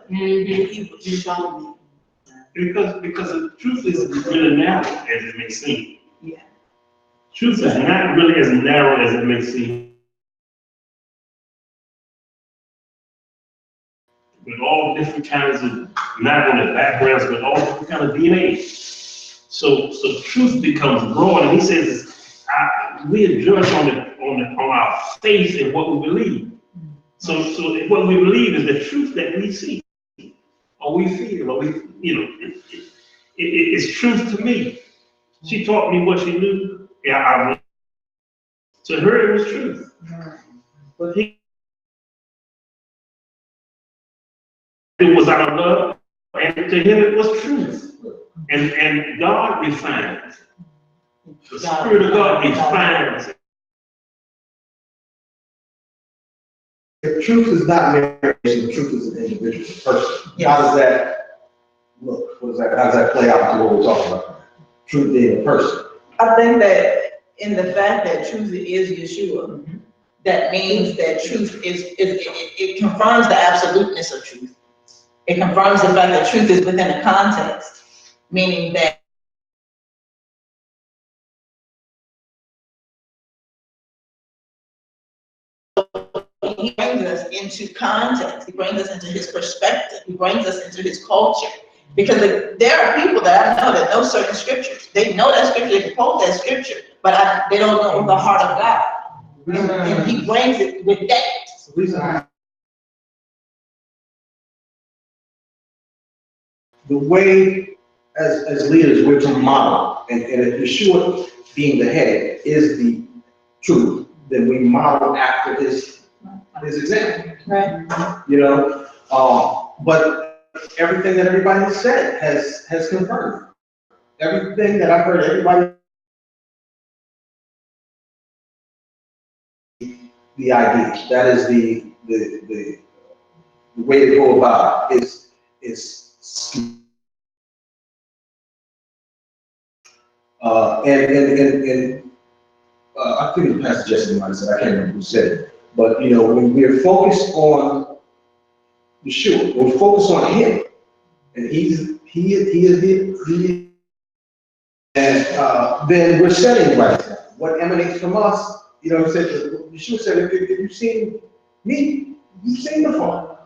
You show me. Because the truth is really narrow as it may seem. Yeah. Truth is not really as narrow as it may seem. With all different kinds of, not only backgrounds, but all different kind of DNA. So truth becomes broad, and he says, we are judged on our faith and what we believe. So what we believe is the truth that we see, or we feel, or we, it's truth to me. She taught me what she knew. Yeah, to her it was truth. But it was out of love, and to him it was truth. And God refines. The Spirit of God refines. If truth is not narration, truth is an individual person. How does that look? How does that play out to what we're talking about? Truth being a person. I think that in the fact that truth is Yeshua, that means that truth it confirms the absoluteness of truth. It confirms the fact that truth is within a context, meaning that he brings us into context, he brings us into his perspective, he brings us into his culture. Because there are people that I know that know certain scriptures. They know that scripture, they can quote that scripture, but they don't know the heart of God. And he brings it with that. The way, as leaders, we're to model, and if Yeshua being the head is the truth, then we model after his example. Right. But everything that everybody has said has confirmed. Everything that I've heard everybody, the idea, that is the way to go about it is I think the Pastor Jesse might have said, I can't remember who said it, but when we're focused on Yeshua, we're focused on him, and he is the and then we're setting right now. What emanates from us, Yeshua said, if you've seen me, you've seen the Father.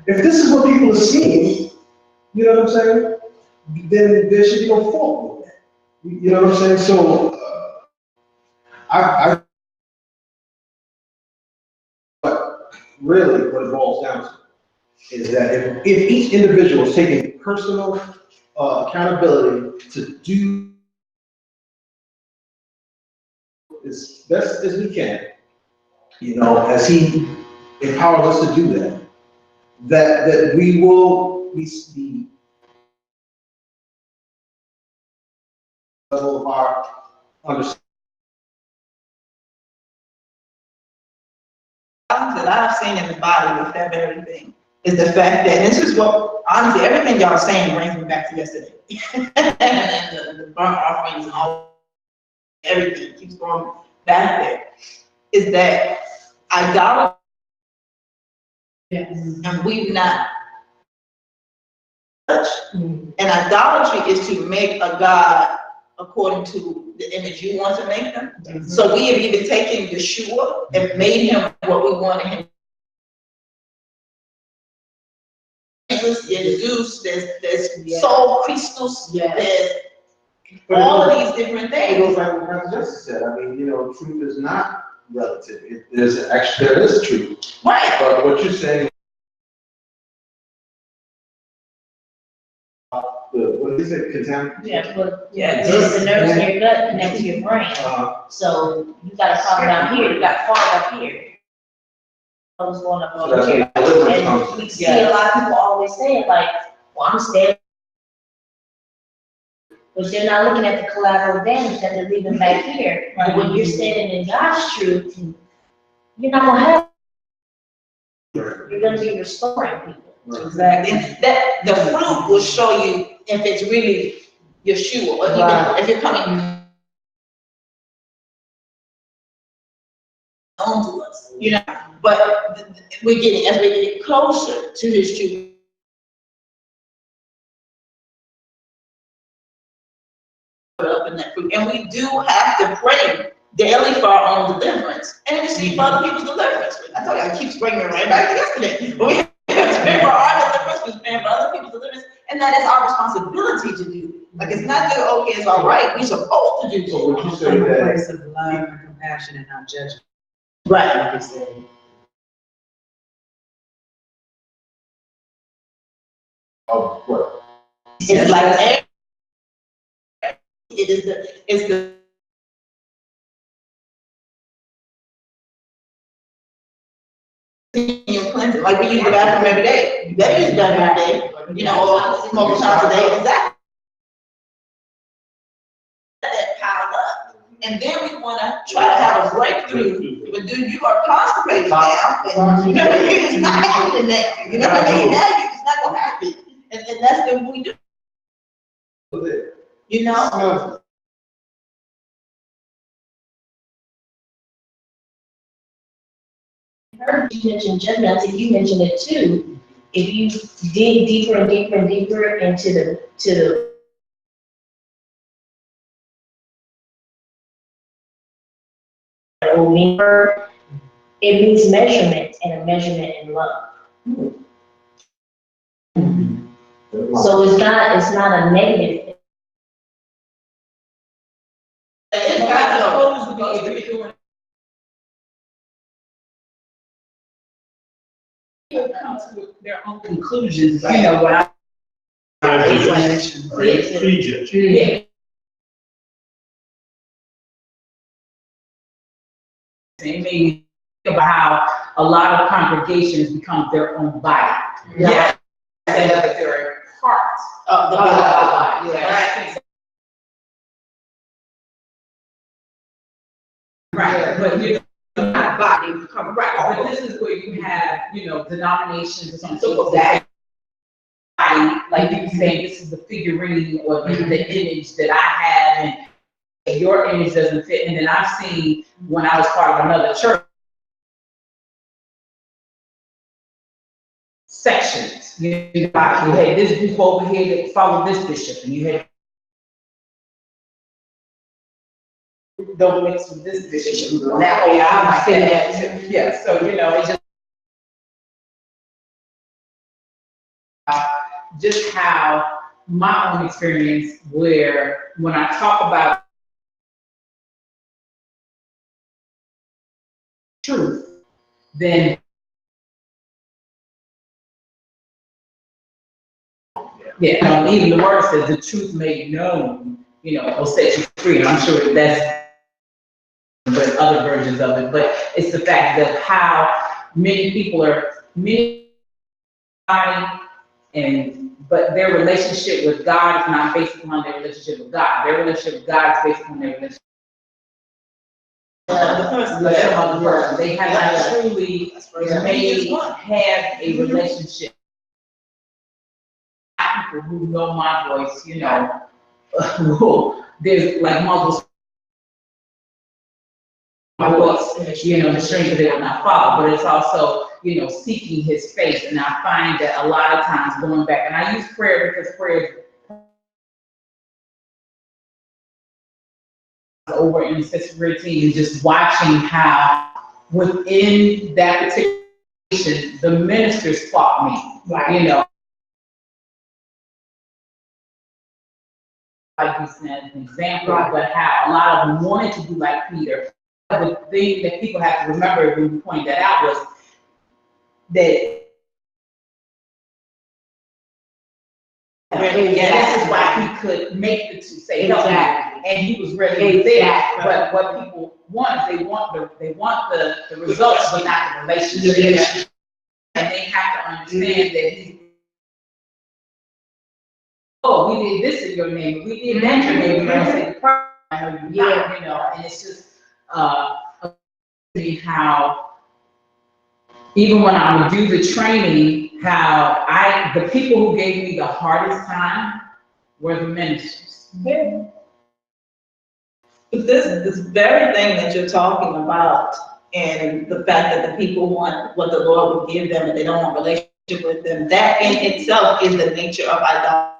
If this is what people are seeing, you know what I'm saying, then there should be no fault with that. You know what I'm saying? So, really what it boils down to is that if each individual is taking personal accountability to do as best as we can, as he empowers us to do that, that we will be level of our understanding. That I've seen in the body with that very thing is the fact that, and this is what, honestly, everything y'all saying brings me back to yesterday. and the burnt offerings and all, everything keeps going back there, is that idolatry, and we've not touched. And idolatry is to make a God according to the image you want to make them. So we have even taken Yeshua and made him what we wanted him. There's Zeus, there's Sol Christus, there's all of these different It goes things. back to what Pastor Justice said. I mean, truth is not relative. There is truth. Right. But what you're saying what is it, contempt? Yeah, well, Yeah, it's the nerves in your gut connect to your brain. Uh, So you got a problem down here, you got fog up here. I was going up so over that's here. where deliverance And comes we from. see a lot of people always saying like, well, I'm standing. But they're not looking at the collateral damage that they're leaving back here. But when you're standing in God's truth, you're not gonna have, you're gonna be restoring people. Exactly. And that, the fruit will show you if it's really Yeshua, or Right. even if you're coming onto us, you know. But we're getting, as we're getting closer to his truth, up in that fruit. And we do have to pray daily for our own deliverance and receive other people's deliverance. I told you, I keep bringing it right back to yesterday. But we have to pray for our deliverance, we pray for other people's deliverance, and that is our responsibility to do. Like, it's not that, okay, it's all right, we're supposed to do So this. would you say From a that, place of love and compassion and not judgment. Right. Like you said. oh, what? It's like, it's the your cleansing, like we use the bathroom every day. You better use the bathroom every day, you know, or multiple times a day, exactly. That pile up, and then we wanna try to have a breakthrough, but dude, you are constipated now, and you know, it's not happening now, you know what I mean? Now, it's not gonna happen, and that's what we do, you know? I heard you mention judgment, I think you mentioned it too. If you dig deeper and deeper and deeper into the Omer, it means measurement and a measurement in love. So it's not a negative. It's not supposed to be, if you're doing. People come to their own conclusions, you know, what I. Explanation. Prejudge. Yeah. It made me think about how a lot of congregations become their own body. Yeah. And that they're parts Of the of the body. body. Yeah. Right, but you know, Not body, come right. but this is where you have, you know, denominations and so on, so that body, like you were saying, this is the figurine or the image that I have, and your image doesn't fit. And then I've seen, when I was part of another church, sections. You had this group over here that followed this bishop, and you had don't mix with this bishop. That way, I've seen that too. Yeah, so you know, it just how my own experience, where when I talk about truth, then yeah, even the word says the truth made known, you know, will set you free. And I'm sure that's but other versions of it, but it's the fact that how many people are but their relationship with God is not based upon their relationship with God. Their relationship with God is based upon their relationship with some other person. They have not truly have a relationship. People who know my voice, you know, there's like multiple my voice, you know, the stranger they will not follow, but it's also, you know, seeking his face. And I find that a lot of times going back, and I use prayer because prayer over in the sister routine and just watching how within that particular situation, the ministers fought me, you know. Like you said, as an example, but how a lot of them wanted to be like Peter. The thing that people have to remember when we point that out was that This is why he could make the two say help me, and he was ready to there. But what people want is they want the results, but not the relationship. And they have to understand that he's, oh, we did this in your name, we did that in your name, we're gonna say the problem, I know you're not, you know, and it's just how even when I would do the training, how the people who gave me the hardest time were the ministers. Yeah. But this very thing that you're talking about, and the fact that the people want what the Lord will give them and they don't want relationship with them, that in itself is the nature of idolatry.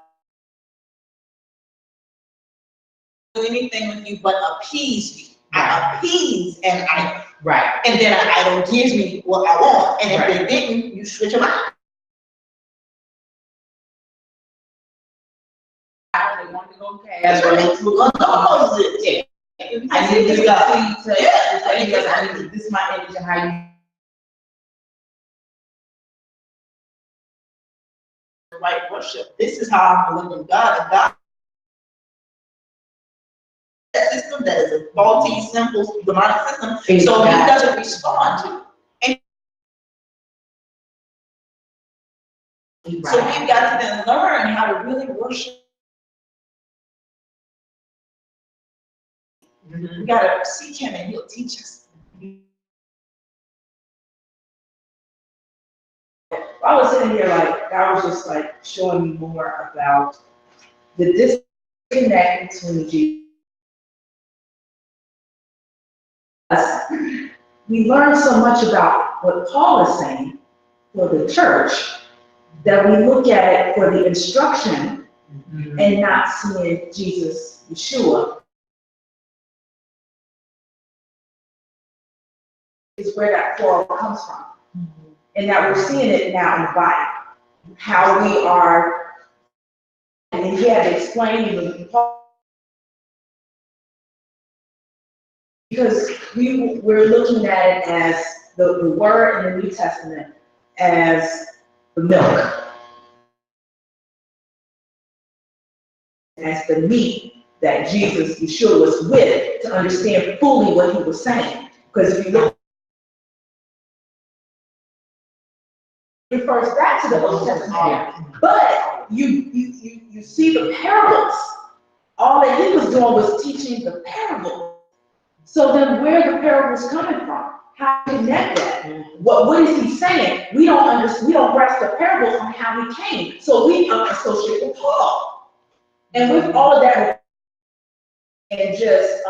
Do anything with you but appease you. I appease and and then an idol gives me what I want, and if they didn't, you switch them out. They want to go cast, or they look on the opposite. I need this guy. This is my image of how you. Right worship. This is how I believe in God, and God. That system that is a faulty, simple, demonic system, so he doesn't respond to. And so we've got to then learn how to really worship. We gotta seek him and he'll teach us. I was sitting here like, God was just like showing me more about the disconnect between Jesus. We learn so much about what Paul is saying for the church that we look at it for the instruction and not seeing Jesus, Yeshua, is where that quarrel comes from. And that we're seeing it now in the body, how we are, and he had to explain to Paul, because we're looking at it as the word in the New Testament as the milk, as the meat that Jesus, Yeshua, was with to understand fully what he was saying. Because if you look, it refers back to the Old Testament, but you see the parables. All that he was doing was teaching the parables. So then where are the parables coming from? How to connect that? What is he saying? We don't understand, we don't grasp the parables on how he came. So we associate with Paul. And with all of that, and just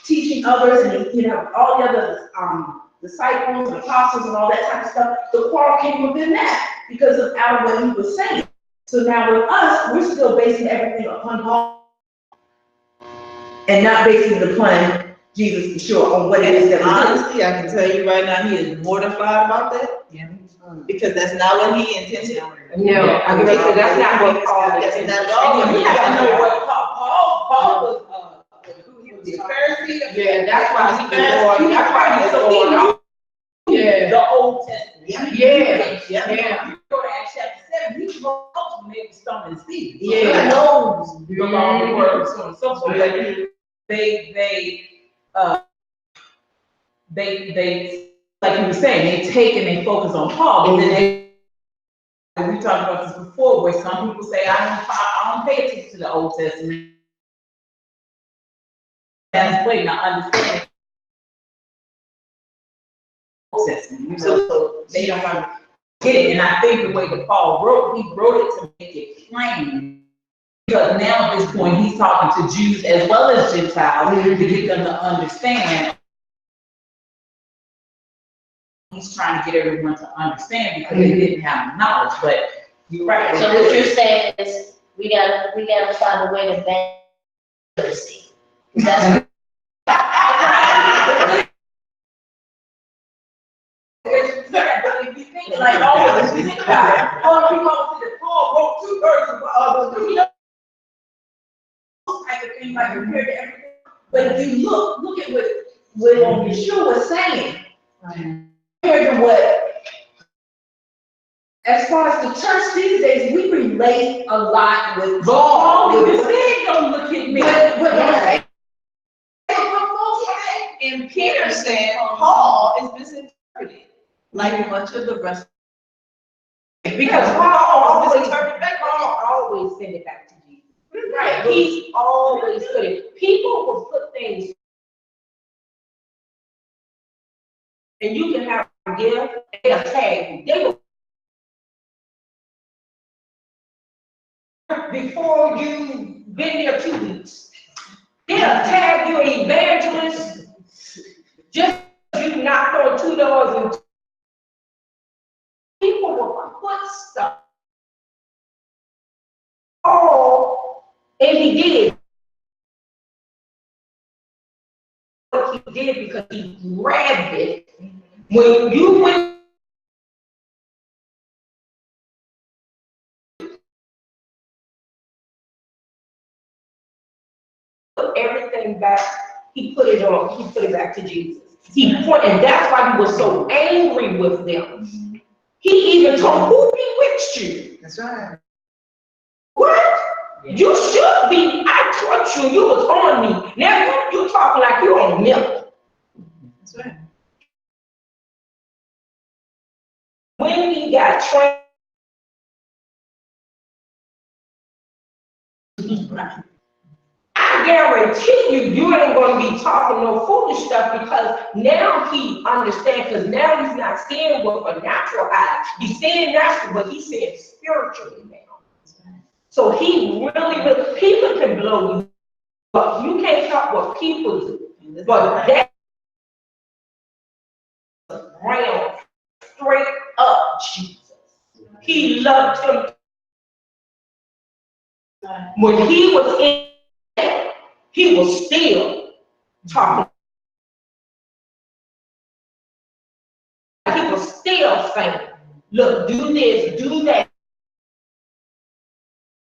teaching others, and you know, all the other disciples and apostles and all that type of stuff, the quarrel came within that because of out of what he was saying. So now with us, we're still basing everything upon Paul and not basing it upon Jesus, Yeshua, on what it is that honestly, I can tell you right now, he is mortified about that. Yeah. Because that's not what he intended. No, I mean, that's not what Paul is. That's not all. We have to know what Paul was, who he was the Pharisee. Yeah, that's why he's going on. Yeah, the Old Testament. Yeah. You go to Acts chapter 7, he knows when they were stoning Stephen. So Yeah. he knows the law, the word, so on and so forth. They, like you were saying, they take and they focus on Paul, but then we talked about this before, where some people say, I don't pay attention to the Old Testament. That's way not understanding the Old Testament, you know, so they don't want to get it. And I think the way that Paul wrote, he wrote it to make it plain. Because now at this point, he's talking to Jews as well as Gentiles to get them to understand. He's trying to get everyone to understand because they didn't have the knowledge, but you're right. So what you're saying is we gotta find a way to ban literacy. That's like always, if you think about it, all people always say that Paul wrote 2/3 of what others do. You know, type of thing, like compared to everything. But if you look at what Yeshua was saying, compared to what as far as the church these days, we relate a lot with Paul God. even said, don't look at me. But And Peter said, Paul is misinterpreted, like much of the rest. because Paul always send it back to Jesus. Right, he always put it. People will put things, and you can have a gift, they'll tag you. They will, before you've been there 2 weeks, they'll tag you an evangelist, just you knocked on 2 doors and people will put stuff. Oh, and he did. What he did because he grabbed it. When you went, put everything back, he put it back to Jesus. And that's why he was so angry with them. He even told, who bewitched you? That's right. What? You should be, I trust you, you was on me. Now you talking like you on milk. That's right. When he got trained, I guarantee you ain't gonna be talking no foolish stuff because now he understands, because now he's not seeing with a natural eye. He's seeing natural, but he's seeing spiritually now. So he really, people can blow you up. You can't talk what people do, but that round straight up Jesus. He loved him. When he was in, he was still talking. He was still saying, look, do this, do that.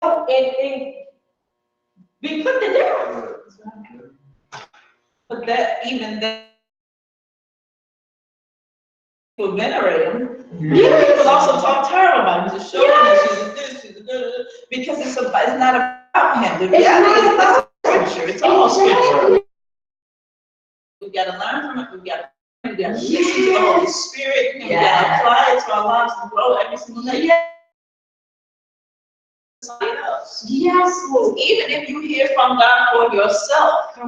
And be put to death. But that, even that, people venerate him. Yeah. People also talk terrible about him, just showing that she's a this, she's a da-da-da, because it's not about him. The reality is this scripture, it's all scripture. We've got to learn from it, we've got to listen to the Holy Spirit, and we've got to apply it to our lives and grow every single day. Else. Yes. Even if you hear from God for yourself,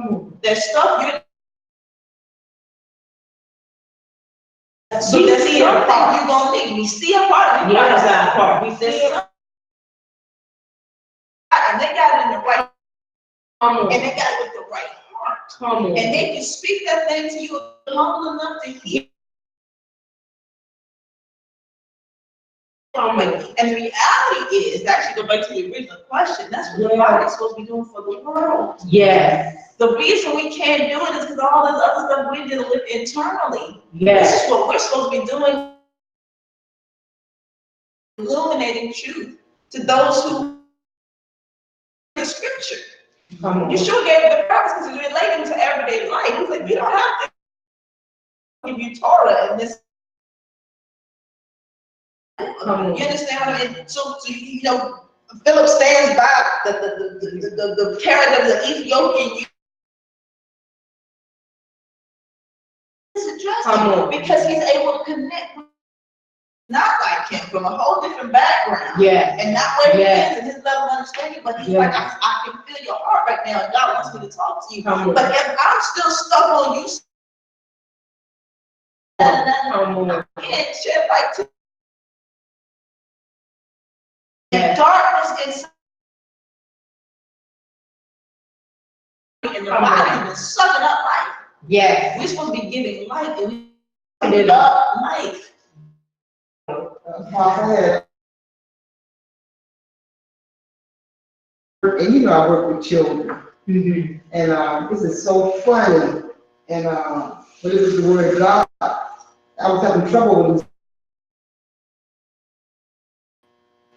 there's stuff you. So there's something you're gonna need. We see a part of it. Yes. Part. We see it. And they got it in the right. And they got it with the right heart. And they can speak that thing to you humble enough to hear. And the reality is, actually, go back to the original question, that's what the body's supposed to be doing for the world. Yes. The reason we can't do it is because all this other stuff we're dealing with internally. Yes. This is what we're supposed to be doing, illuminating truth to those who the scripture. You sure gave the purpose because it's relating to everyday life. It's like, you don't have to give you Torah and this. You understand what I mean? So you know, Philip stands by the carrot of the Ethiopian. Because he's able to connect with not like him from a whole different background. Yeah. And not where he is and his level of understanding, but he's like, I can feel your heart right now, and God wants me to talk to you. But if I'm still stuck on you, I can't shed light to. And darkness and the body is sucking up life. Yes. We're supposed to be giving life, and we give up life. And you know, I work with children. And this is so funny. And but it was the word of God. I was having trouble with this.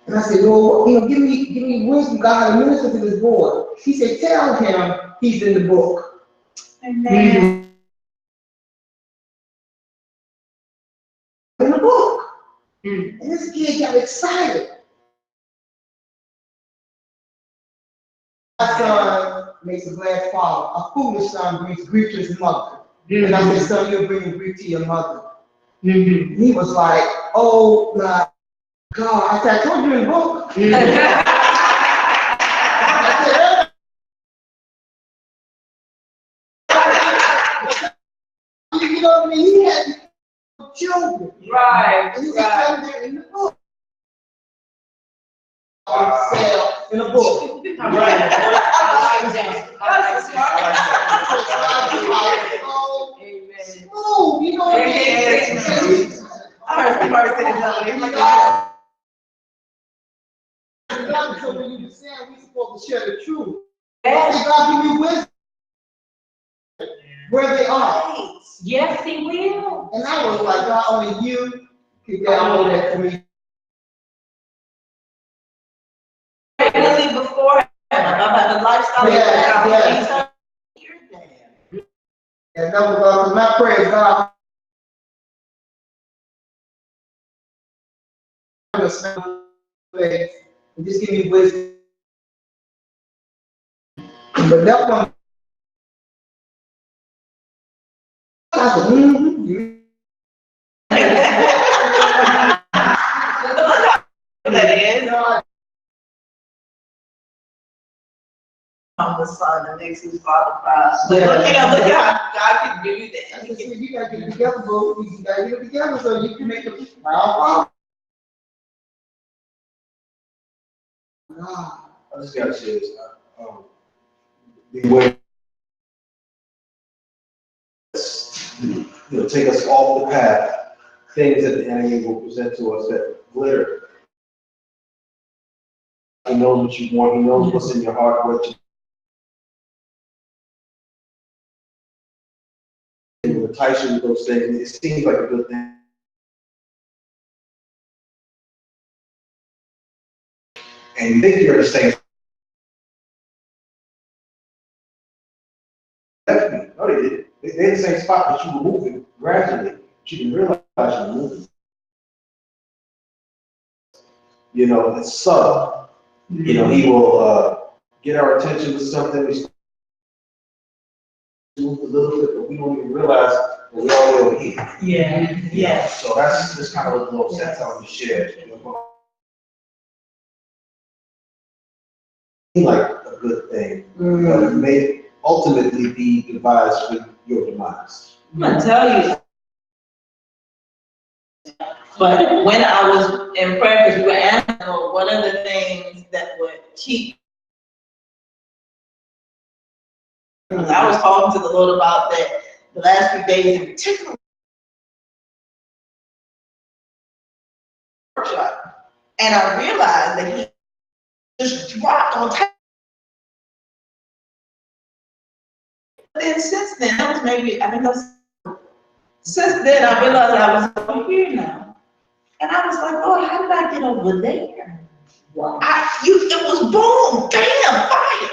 And I said, Lord, you know, give me wisdom, God, to minister to this boy. He said, tell him he's in the book. Amen. In the book. And this kid kid got excited. My son makes a glad father. A foolish son brings grief to his mother. And I said, son, you're bringing grief to your mother. He was like, oh my God. I said, I told you in the book. You know what I mean? He had children. Right, And he was right. telling them in the book. Sell in a book. Smooth, you know what I mean? I heard the person So when you say we're supposed to share the truth, God give you wisdom where they are. Yes, he will. And I was like, God, only you can download that for me. really before about the lifestyle. Yeah. And that was my prayer, God. And just give me wisdom. But that one, I said, That is. I'm the son that makes his father proud. But look at how God can give you that. I said, you gotta get it together, bro. You gotta get it together so you can make it proud. I just gotta say this, beware. Take us off the path, things that the enemy will present to us that glitter. He knows what you want, he knows what's in your heart, what you entice you with those things. It seems like a good thing. And you think you're in the same. No, they didn't. They're in the same spot, but you were moving gradually. But you didn't realize you were moving. You know, it's subtle. You know, he will get our attention with something. We move a little bit, but we don't even realize that we're all the way over here. Yeah, yeah. So that's just kind of a little sense I want to share. Like a good thing, but it may ultimately be devised for your demise. I'm gonna tell you. But when I was in prayer, because we were asking, what are the things that would keep. I was talking to the Lord about that the last few days in particular. Workshop. And I realized that he just dropped on time. Then since then, that was maybe, I mean, since then I realized I was over here now. And I was like, Lord, how did I get over there? Wow. It was boom, bam, fire.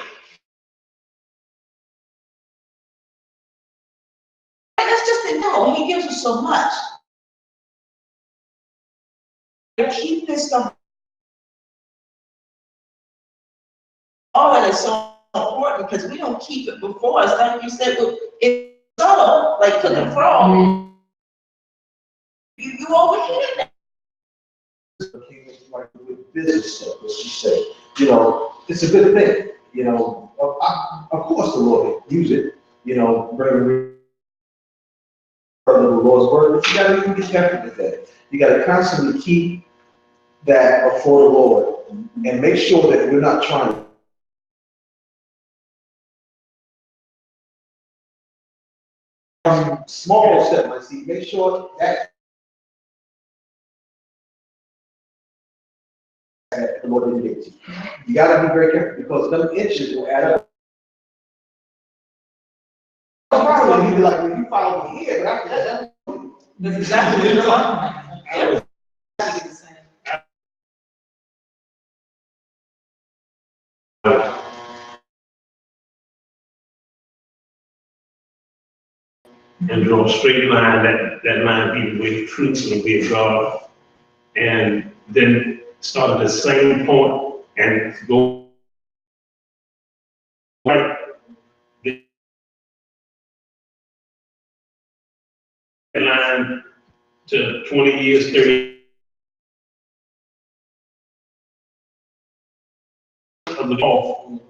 And it's just that, no, he gives us so much. To keep this stuff. Oh, and it's so important because we don't keep it before us. Like you said, it's subtle, like cooking frog. You over here now. Like with business stuff, as you say, you know, it's a good thing. You know, of course the Lord will use it. You know, bring the Lord's word, but you gotta even get careful with that. You gotta constantly keep that before the Lord and make sure that we're not trying small step, I see. Make sure that the Lord didn't get to. You gotta be very careful because them inches will add up. You'd be like, well, you follow me here, but after that, That's exactly what you're talking about. And draw a straight line, that line be the way of truth and the way of God. And then start at the same point and go right the line to 20 years, 30 of the ball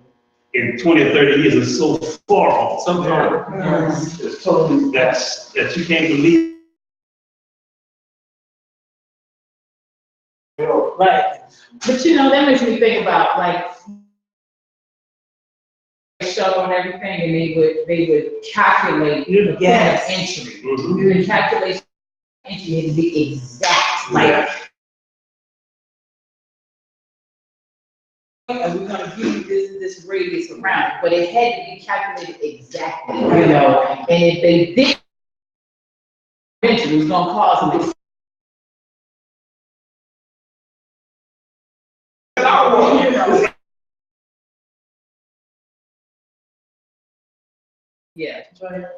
in 20 or 30 years is so far off. Sometimes it's totally that you can't believe. Right. But you know, that makes me think about like shuttle and everything, and they would calculate the point of entry. The calculation of entry had to be exact, like. And we're gonna give you this radius around it, but it had to be calculated exactly, you know, and if they didn't, it was gonna cause them. Yeah.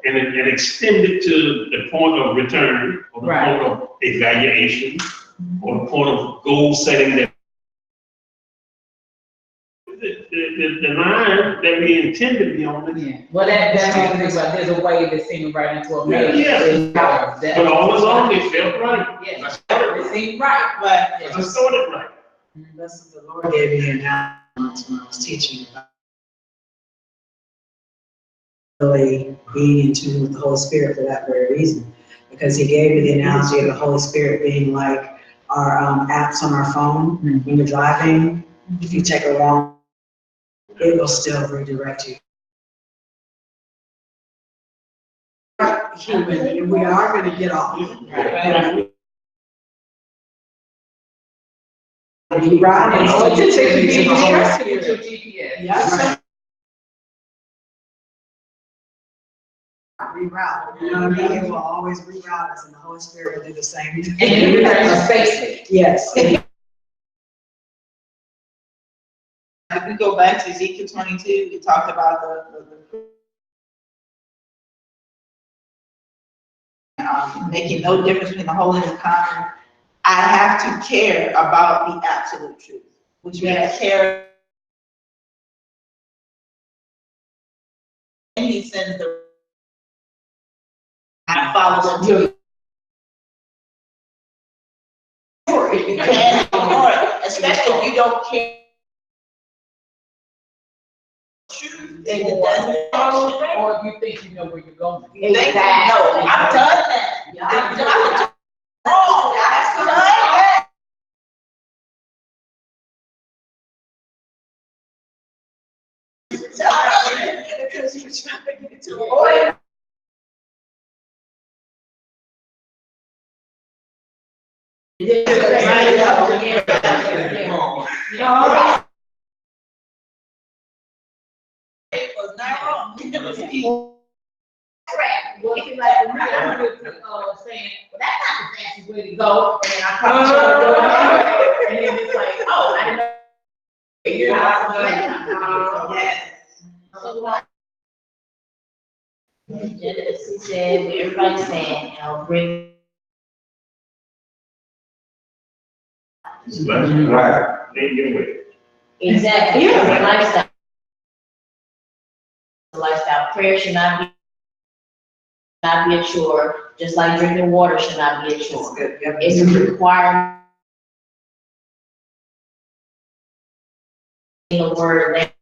And extend it to the point of return, or the Right. point of evaluation, or the point of goal setting that the line that we intended to be on. Yeah. Well, that makes me think about, there's a way to sing it right into a melody. Yeah. But all along, it felt right. Yeah, it seemed right, But I started right. That's what the Lord gave me an analogy when I was teaching about really being in tune with the Holy Spirit for that very reason. Because he gave me the analogy of the Holy Spirit being like our apps on our phone. When you're driving, if you take a wrong, it will still redirect you. Human, and we are going to get off. Right. You ride and so it's to take you the Holy to your Spirit. GPS. Yeah. Reroute, you know what I mean? It will always reroute us, and the Holy Spirit will do the same thing. And you have to face it. Yes. if we go back to Ezekiel 22, we talked about making no difference between the holy and the common. I have to care about the absolute truth, which means care. And he sends the I follow you. You can't ignore it, especially if you don't care. Truth, and it doesn't. Or if you think you know where you're going. You think, no, I've done that. I've done it wrong. I've done that. Because you're trying to get to a point. It was not wrong. It was evil. Well, it's like, when I was saying, well, that's not the fastest way to go, and then I come to and then it's like, oh, I didn't know. You're not Yes. She said, what everybody's saying, you know, bring. Right. They get away. Exactly, yeah. Lifestyle. Lifestyle, prayer should not be a chore, just like drinking water should not be a chore. It's a requirement. The word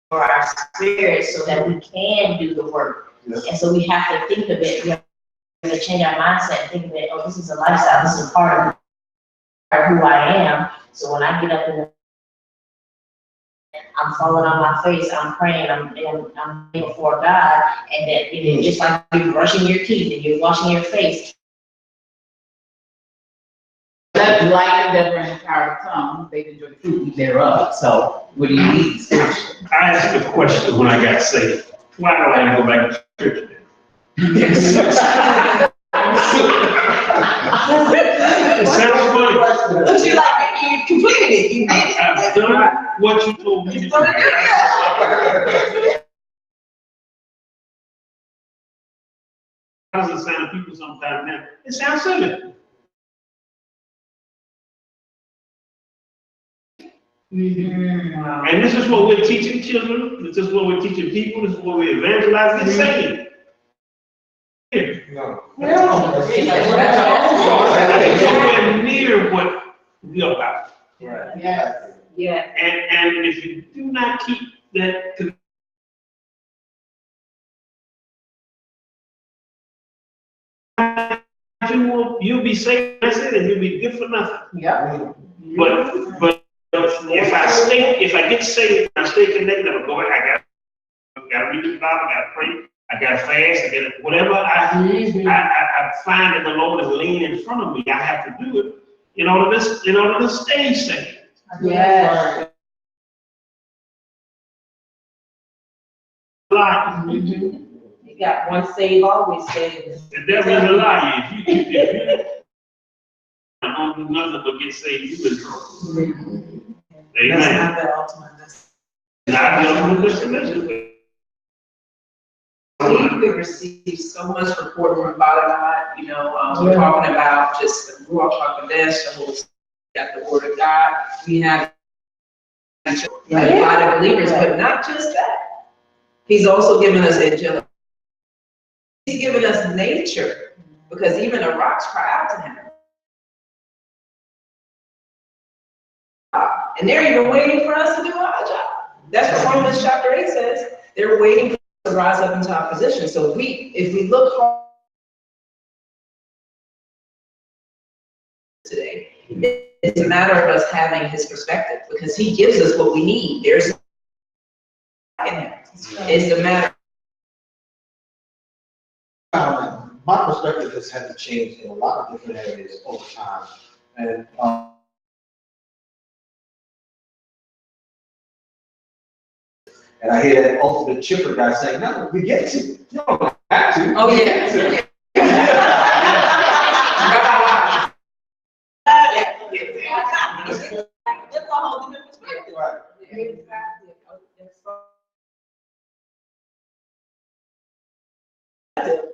for our spirit so that we can do the work. Yes. And so we have to think of it, we have to change our mindset and think of it, oh, this is a lifestyle, this is a part of who I am. So when I get up in the I'm falling on my face, I'm praying, I'm before God, and that it is just like you're brushing your teeth and you're washing your face. That's like the devil and the power of the tongue, they enjoy the fruit thereof. So what do you need? I asked a question when I got saved. Why do I have to go back to church then? It sounds funny. But you like, you completed it, you made it. I've done what you told me to do. How does it sound to people sometimes now? It sounds silly. Wow. And this is what we're teaching children, this is what we're teaching people, this is what we're evangelizing, it's saying. No. It's nowhere near what we're about. Right. Yeah. And if you do not keep that, you'll be safe, that's it, and you'll be good for nothing. Yeah. But if I get saved, I stay connected, I go back, I gotta read the Bible, I gotta pray, I gotta fast, I gotta, whatever I find that the Lord is laying in front of me, I have to do it in order to stay saved. Yes. You got one saved, always saved. The devil is a liar. If you don't do nothing but get saved, you in trouble. That's Amen. not the ultimate destination. Not the ultimate destination. We receive so much report from Father God, we're talking about just the Ruach HaKodesh, the whole, got the Word of God. We have a lot of believers, but not just that. He's also given us angelic. He's given us nature, because even the rocks cry out to him. And they're even waiting for us to do our job. That's what Romans chapter 8 says. They're waiting for us to rise up into our position. So if we look hard today, it's a matter of us having his perspective, because he gives us what we need. There's in him. It's a matter. My perspective has had to change in a lot of different areas over time. And I hear that ultimate chipper guy saying, no, we get to. You don't have to. Oh, yeah. That's a whole different perspective.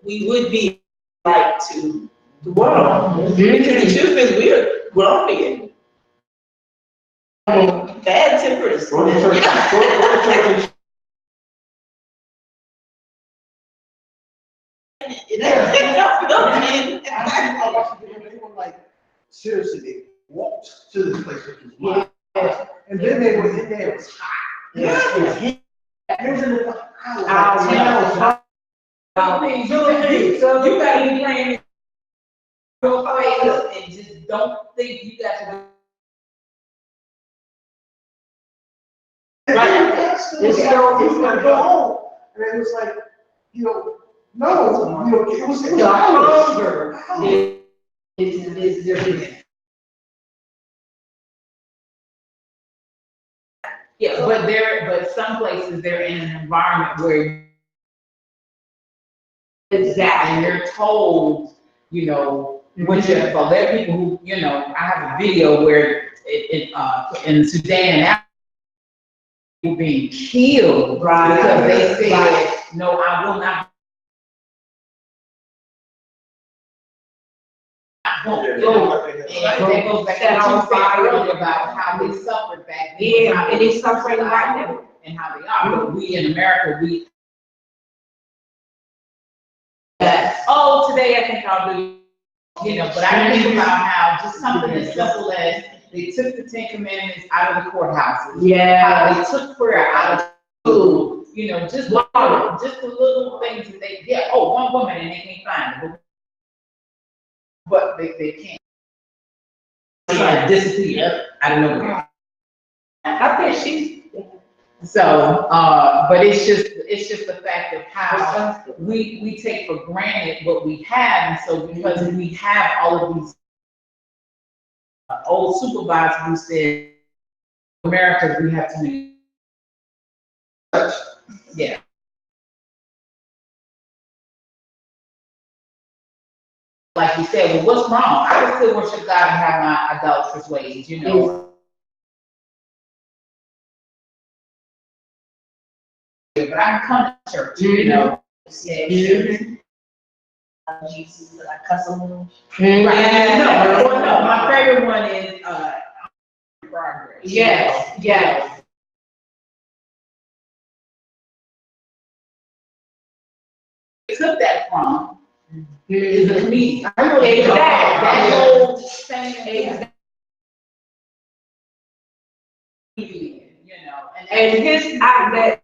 We would be like to the world. Because the truth is we're only in bad tempers. Go to church. Go to church. They were like, seriously, they walked to this place, which was wild. And then they were in there, it was hot. It was heat. It was in the house. You gotta be playing real quiet and just don't think you got to. It's gonna go home. And it was like, no, it was The hunger is different. Yeah, but some places they're in an environment where exactly, and they're told, what you're, so there are people who, I have a video where in Sudan, people being killed because they said, no, I will not. And that goes back to what you said earlier about how they suffered back then. Yeah, and they suffering right now. And how they are, but we in America, today I think I'll do, but I think about how just something as simple as they took the 10 Commandments out of the courthouses. Yeah. How they took prayer out of school, just the little things that they, one woman and they can't find it. But they can't. Trying to disappear out of nowhere. I think she's. So, but it's just the fact of how we take for granted what we have, and so because we have all of these old supervisors who said, America, we have to make. Yeah. Like you said, well, what's wrong? I can still worship God and have my idolatrous ways, But I can come to church, Jesus, and I cuss them. Right. No, my favorite one is progress. Yes, yes. Took that from is a comedian. I know exactly, that whole Same exact. you know, And his outlet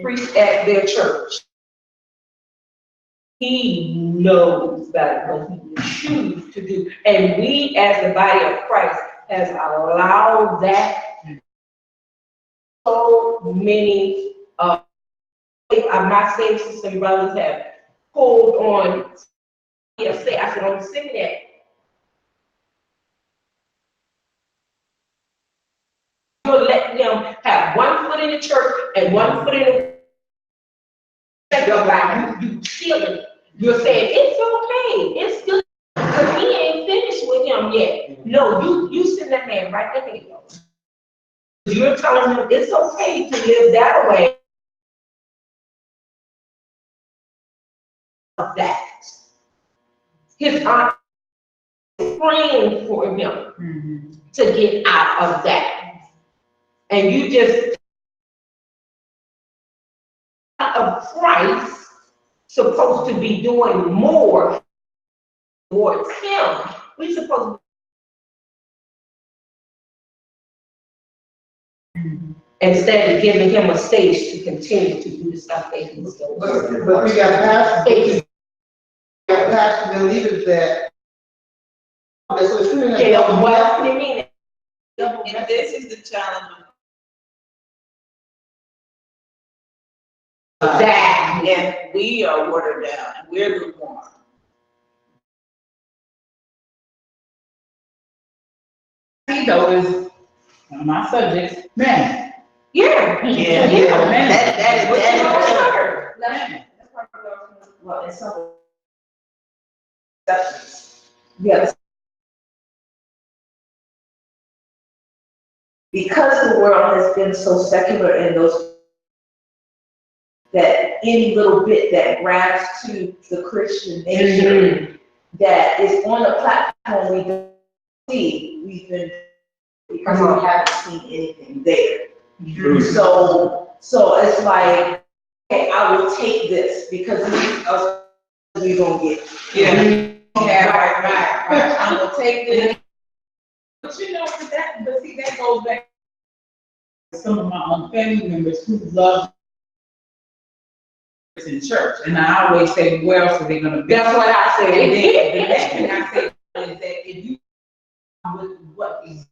preached at their church. He knows better what he would choose to do. And we, as the body of Christ, has allowed that. So many, my saved sisters and brothers have pulled on. Yes, I said, I'm sick of that. You're letting them have one foot in the church and one foot in the. You're like, you stealing. You're saying, it's okay, it's good, because he ain't finished with him yet. No, you send that man right there. You're telling him it's okay to live that way. Of that. His aunt is praying for him to get out of that. And you just, of Christ, supposed to be doing more towards him. We're supposed to, instead of giving him a stage to continue to do the stuff that he's doing. But we got pastors and leaders that. So it's really like. Yeah, what do you mean? And this is the challenge of That, if we are watered down and we're lukewarm. he though is one of my subjects, man. yeah. Man. That Well, in some exceptions, yes. Because the world has been so secular in those, that any little bit that grabs to the Christian nation that is on the platform we don't see, we've been, because we haven't seen anything there. So it's like, okay, I will take this because these are we gonna get. right. I'm gonna take this. But you know, but see, that goes back to some of my own family members who love in church. And I always say, where else are they gonna be? That's what I said. And then the next thing I say is that if you with what is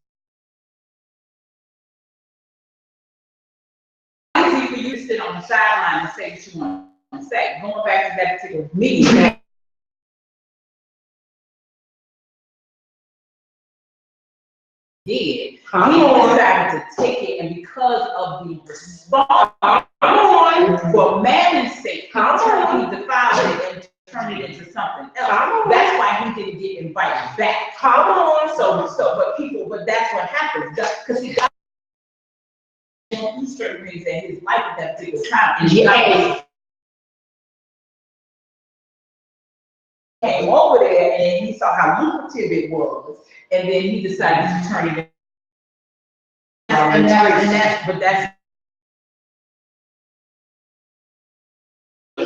easy for you to sit on the sideline and say what you want to say. Going back to that particular meeting. Did. He decided to take it, and because of the response, for man's sake, he defiled it and turned it into something else. That's why he didn't get invited back. Come on. But that's what happens, because he got certain things in his life at that particular time. And he came over there and he saw how lucrative it was, and then he decided to turn it.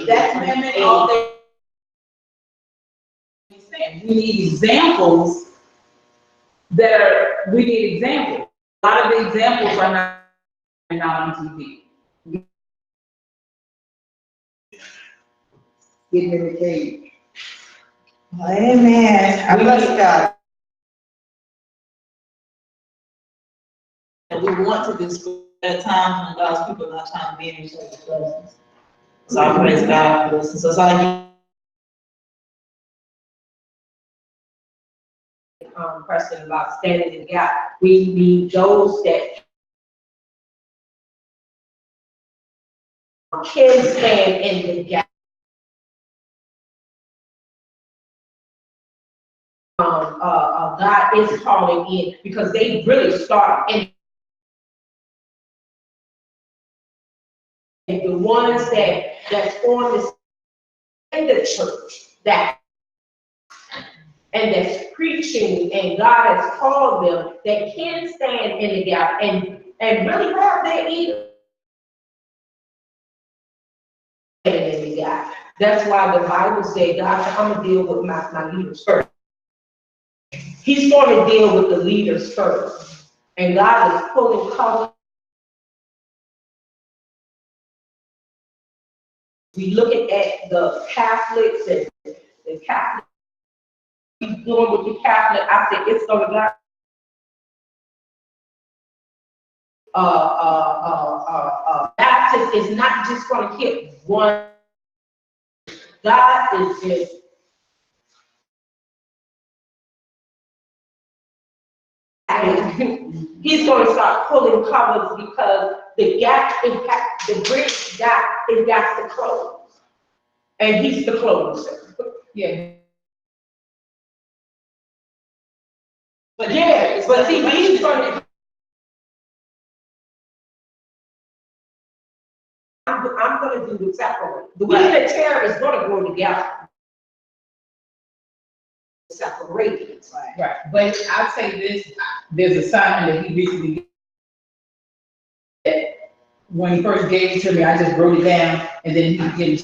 That's women all day. We need examples we need examples. A lot of the examples are not on TV. Getting in the cage. Amen. I bless God. And we want to do school at times when God's people are not trying to be in each other's presence. So I praise God for this. And so it's like Preston, about standing in the gap. We need those that can stand in the gap. God is calling in because they really start in. And the ones that's on this in the church that and that's preaching, and God has called them, that can stand in the gap and really have their ear in the gap. That's why the Bible said, God said, I'm gonna deal with my leaders first. He's going to deal with the leaders first. And God is pulling culture. We looking at the Catholics and the Catholic, he's doing with the Catholic. I said it's gonna go. Baptist is not just gonna hit one. God is just. He's going to start pulling covers because the gap is the bridge gap is got to close, and he's the closer. Yeah. But yeah, but see, he's going to. I'm going to do the separate. The wheat and the tear is going to grow together. Separated. Right, but I'll say this, there's a sign that he recently, that when he first gave it to me, I just wrote it down, and then he began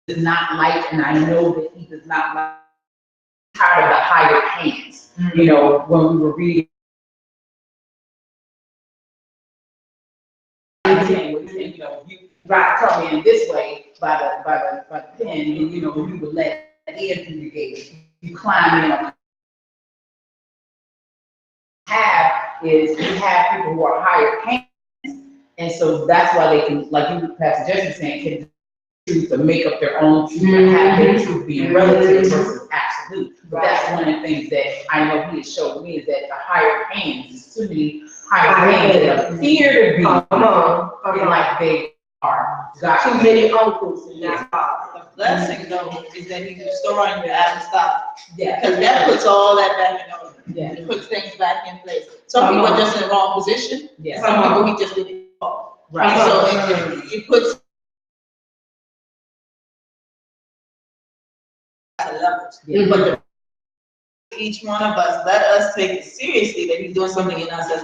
does not like, and I know that he does not like, tired of the higher hands. You know, when we were reading, you know, you tell me in this way by the pen, and you know, you would let Ed do the gate. You climb in. We have people who are higher hands, and so that's why they can, like you, Pastor Jesse saying, can choose to make up their own truth and have their truth being relative versus absolute. But that's one of the things that I know he has showed me, is that the higher hands, is too many higher hands that appear to be like they are. Got too many uncles and that's The blessing though is that he's restoring your apostolic. Yeah. Because that puts all that back in order. Yeah. It puts things back in place. Some people are just in the wrong position. Yeah. Some people he just didn't call. Right. So it puts levels. Yeah. But each one of us, let us take it seriously that he's doing something in us as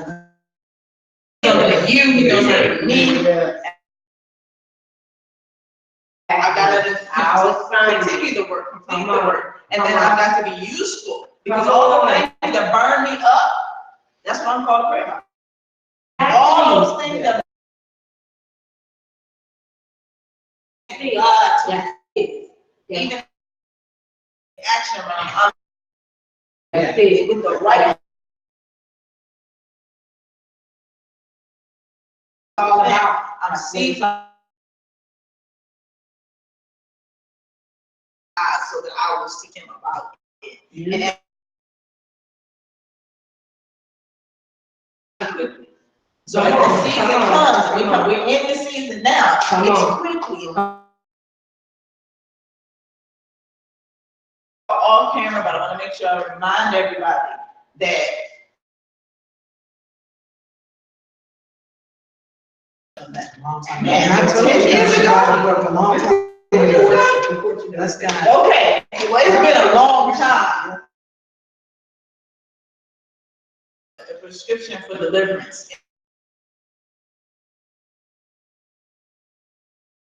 something in you, he's doing something in me. I gotta continue the work, complete the work, and then I've got to be useful, because all the things that burn me up, that's what I'm called to pray about. All those things that God to even action around with the right. All out, I'm seeing so that I will seek him about it. And so as the season comes, we're in the season now, it's quickly. All camera, but I want to make sure I remind everybody that Man, I told you, 10 years ago. work a long time. That's God. Okay, well, it's been a long time. A prescription for deliverance.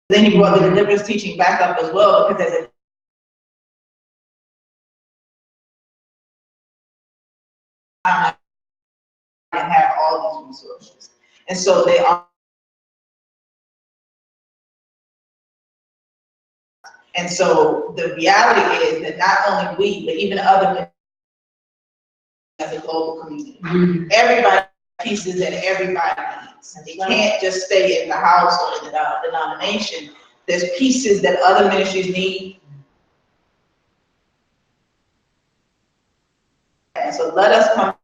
Then he brought the deliverance teaching back up as well, because as a and have all these resources, and so they are. And so the reality is that not only we, but even other as a global community, everybody pieces that everybody needs. They can't just stay in the house or in the denomination. There's pieces that other ministries need. And so let us come,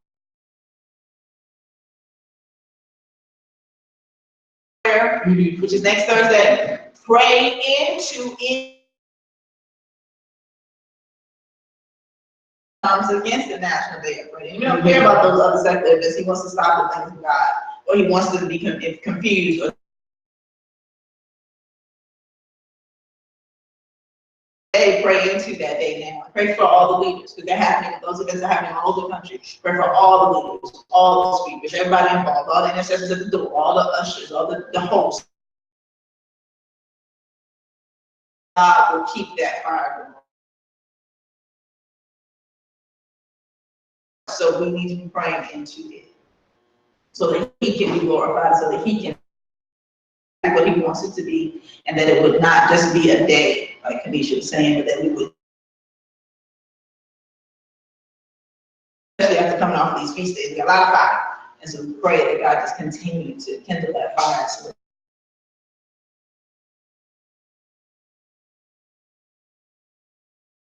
which is next Thursday, pray into it. Comes against the National Day of Prayer. You don't care about those other secularists. He wants to stop the things of God, or he wants to be confused, or Hey, pray into that day now. Pray for all the leaders, because they're happening, those events are happening all over the country. Pray for all the leaders, all the speakers, everybody involved, all the intercessors at the door, all the ushers, all the hosts. God will keep that fire going. So we need to be praying into it, so that he can be glorified, so that he can be what he wants it to be, and that it would not just be a day, like Kanisha was saying, but that we would, especially after coming off these feast days, we got a lot of fire. And so we pray that God just continue to kindle that fire. So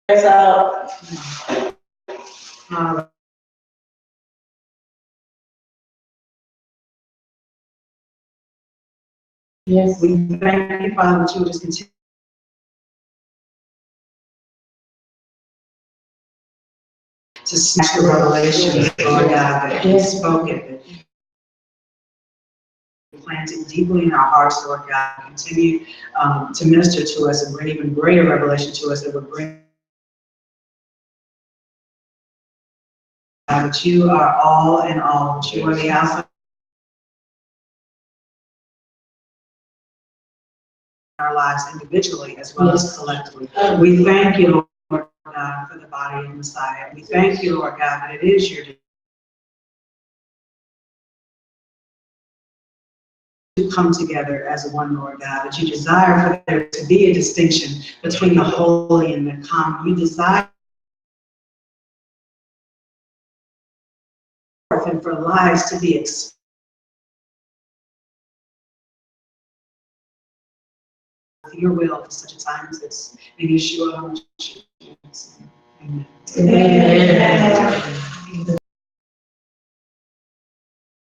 there's yes, we thank you, Father, that you would just continue to snatch the revelation, Lord God, that you spoken, that you planted deeply in our hearts, Lord God. Continue to minister to us and bring even greater revelation to us that would bring that you are all in all, that you are the Alpha in our lives individually as well as collectively. We thank you, Lord God, for the body of Messiah. We thank you, Lord God, that it is your to come together as one, Lord God, that you desire for there to be a distinction between the holy and the common. You desire and for lives to be expressed. Your will for such a time as this. In Yeshua, amen. Amen.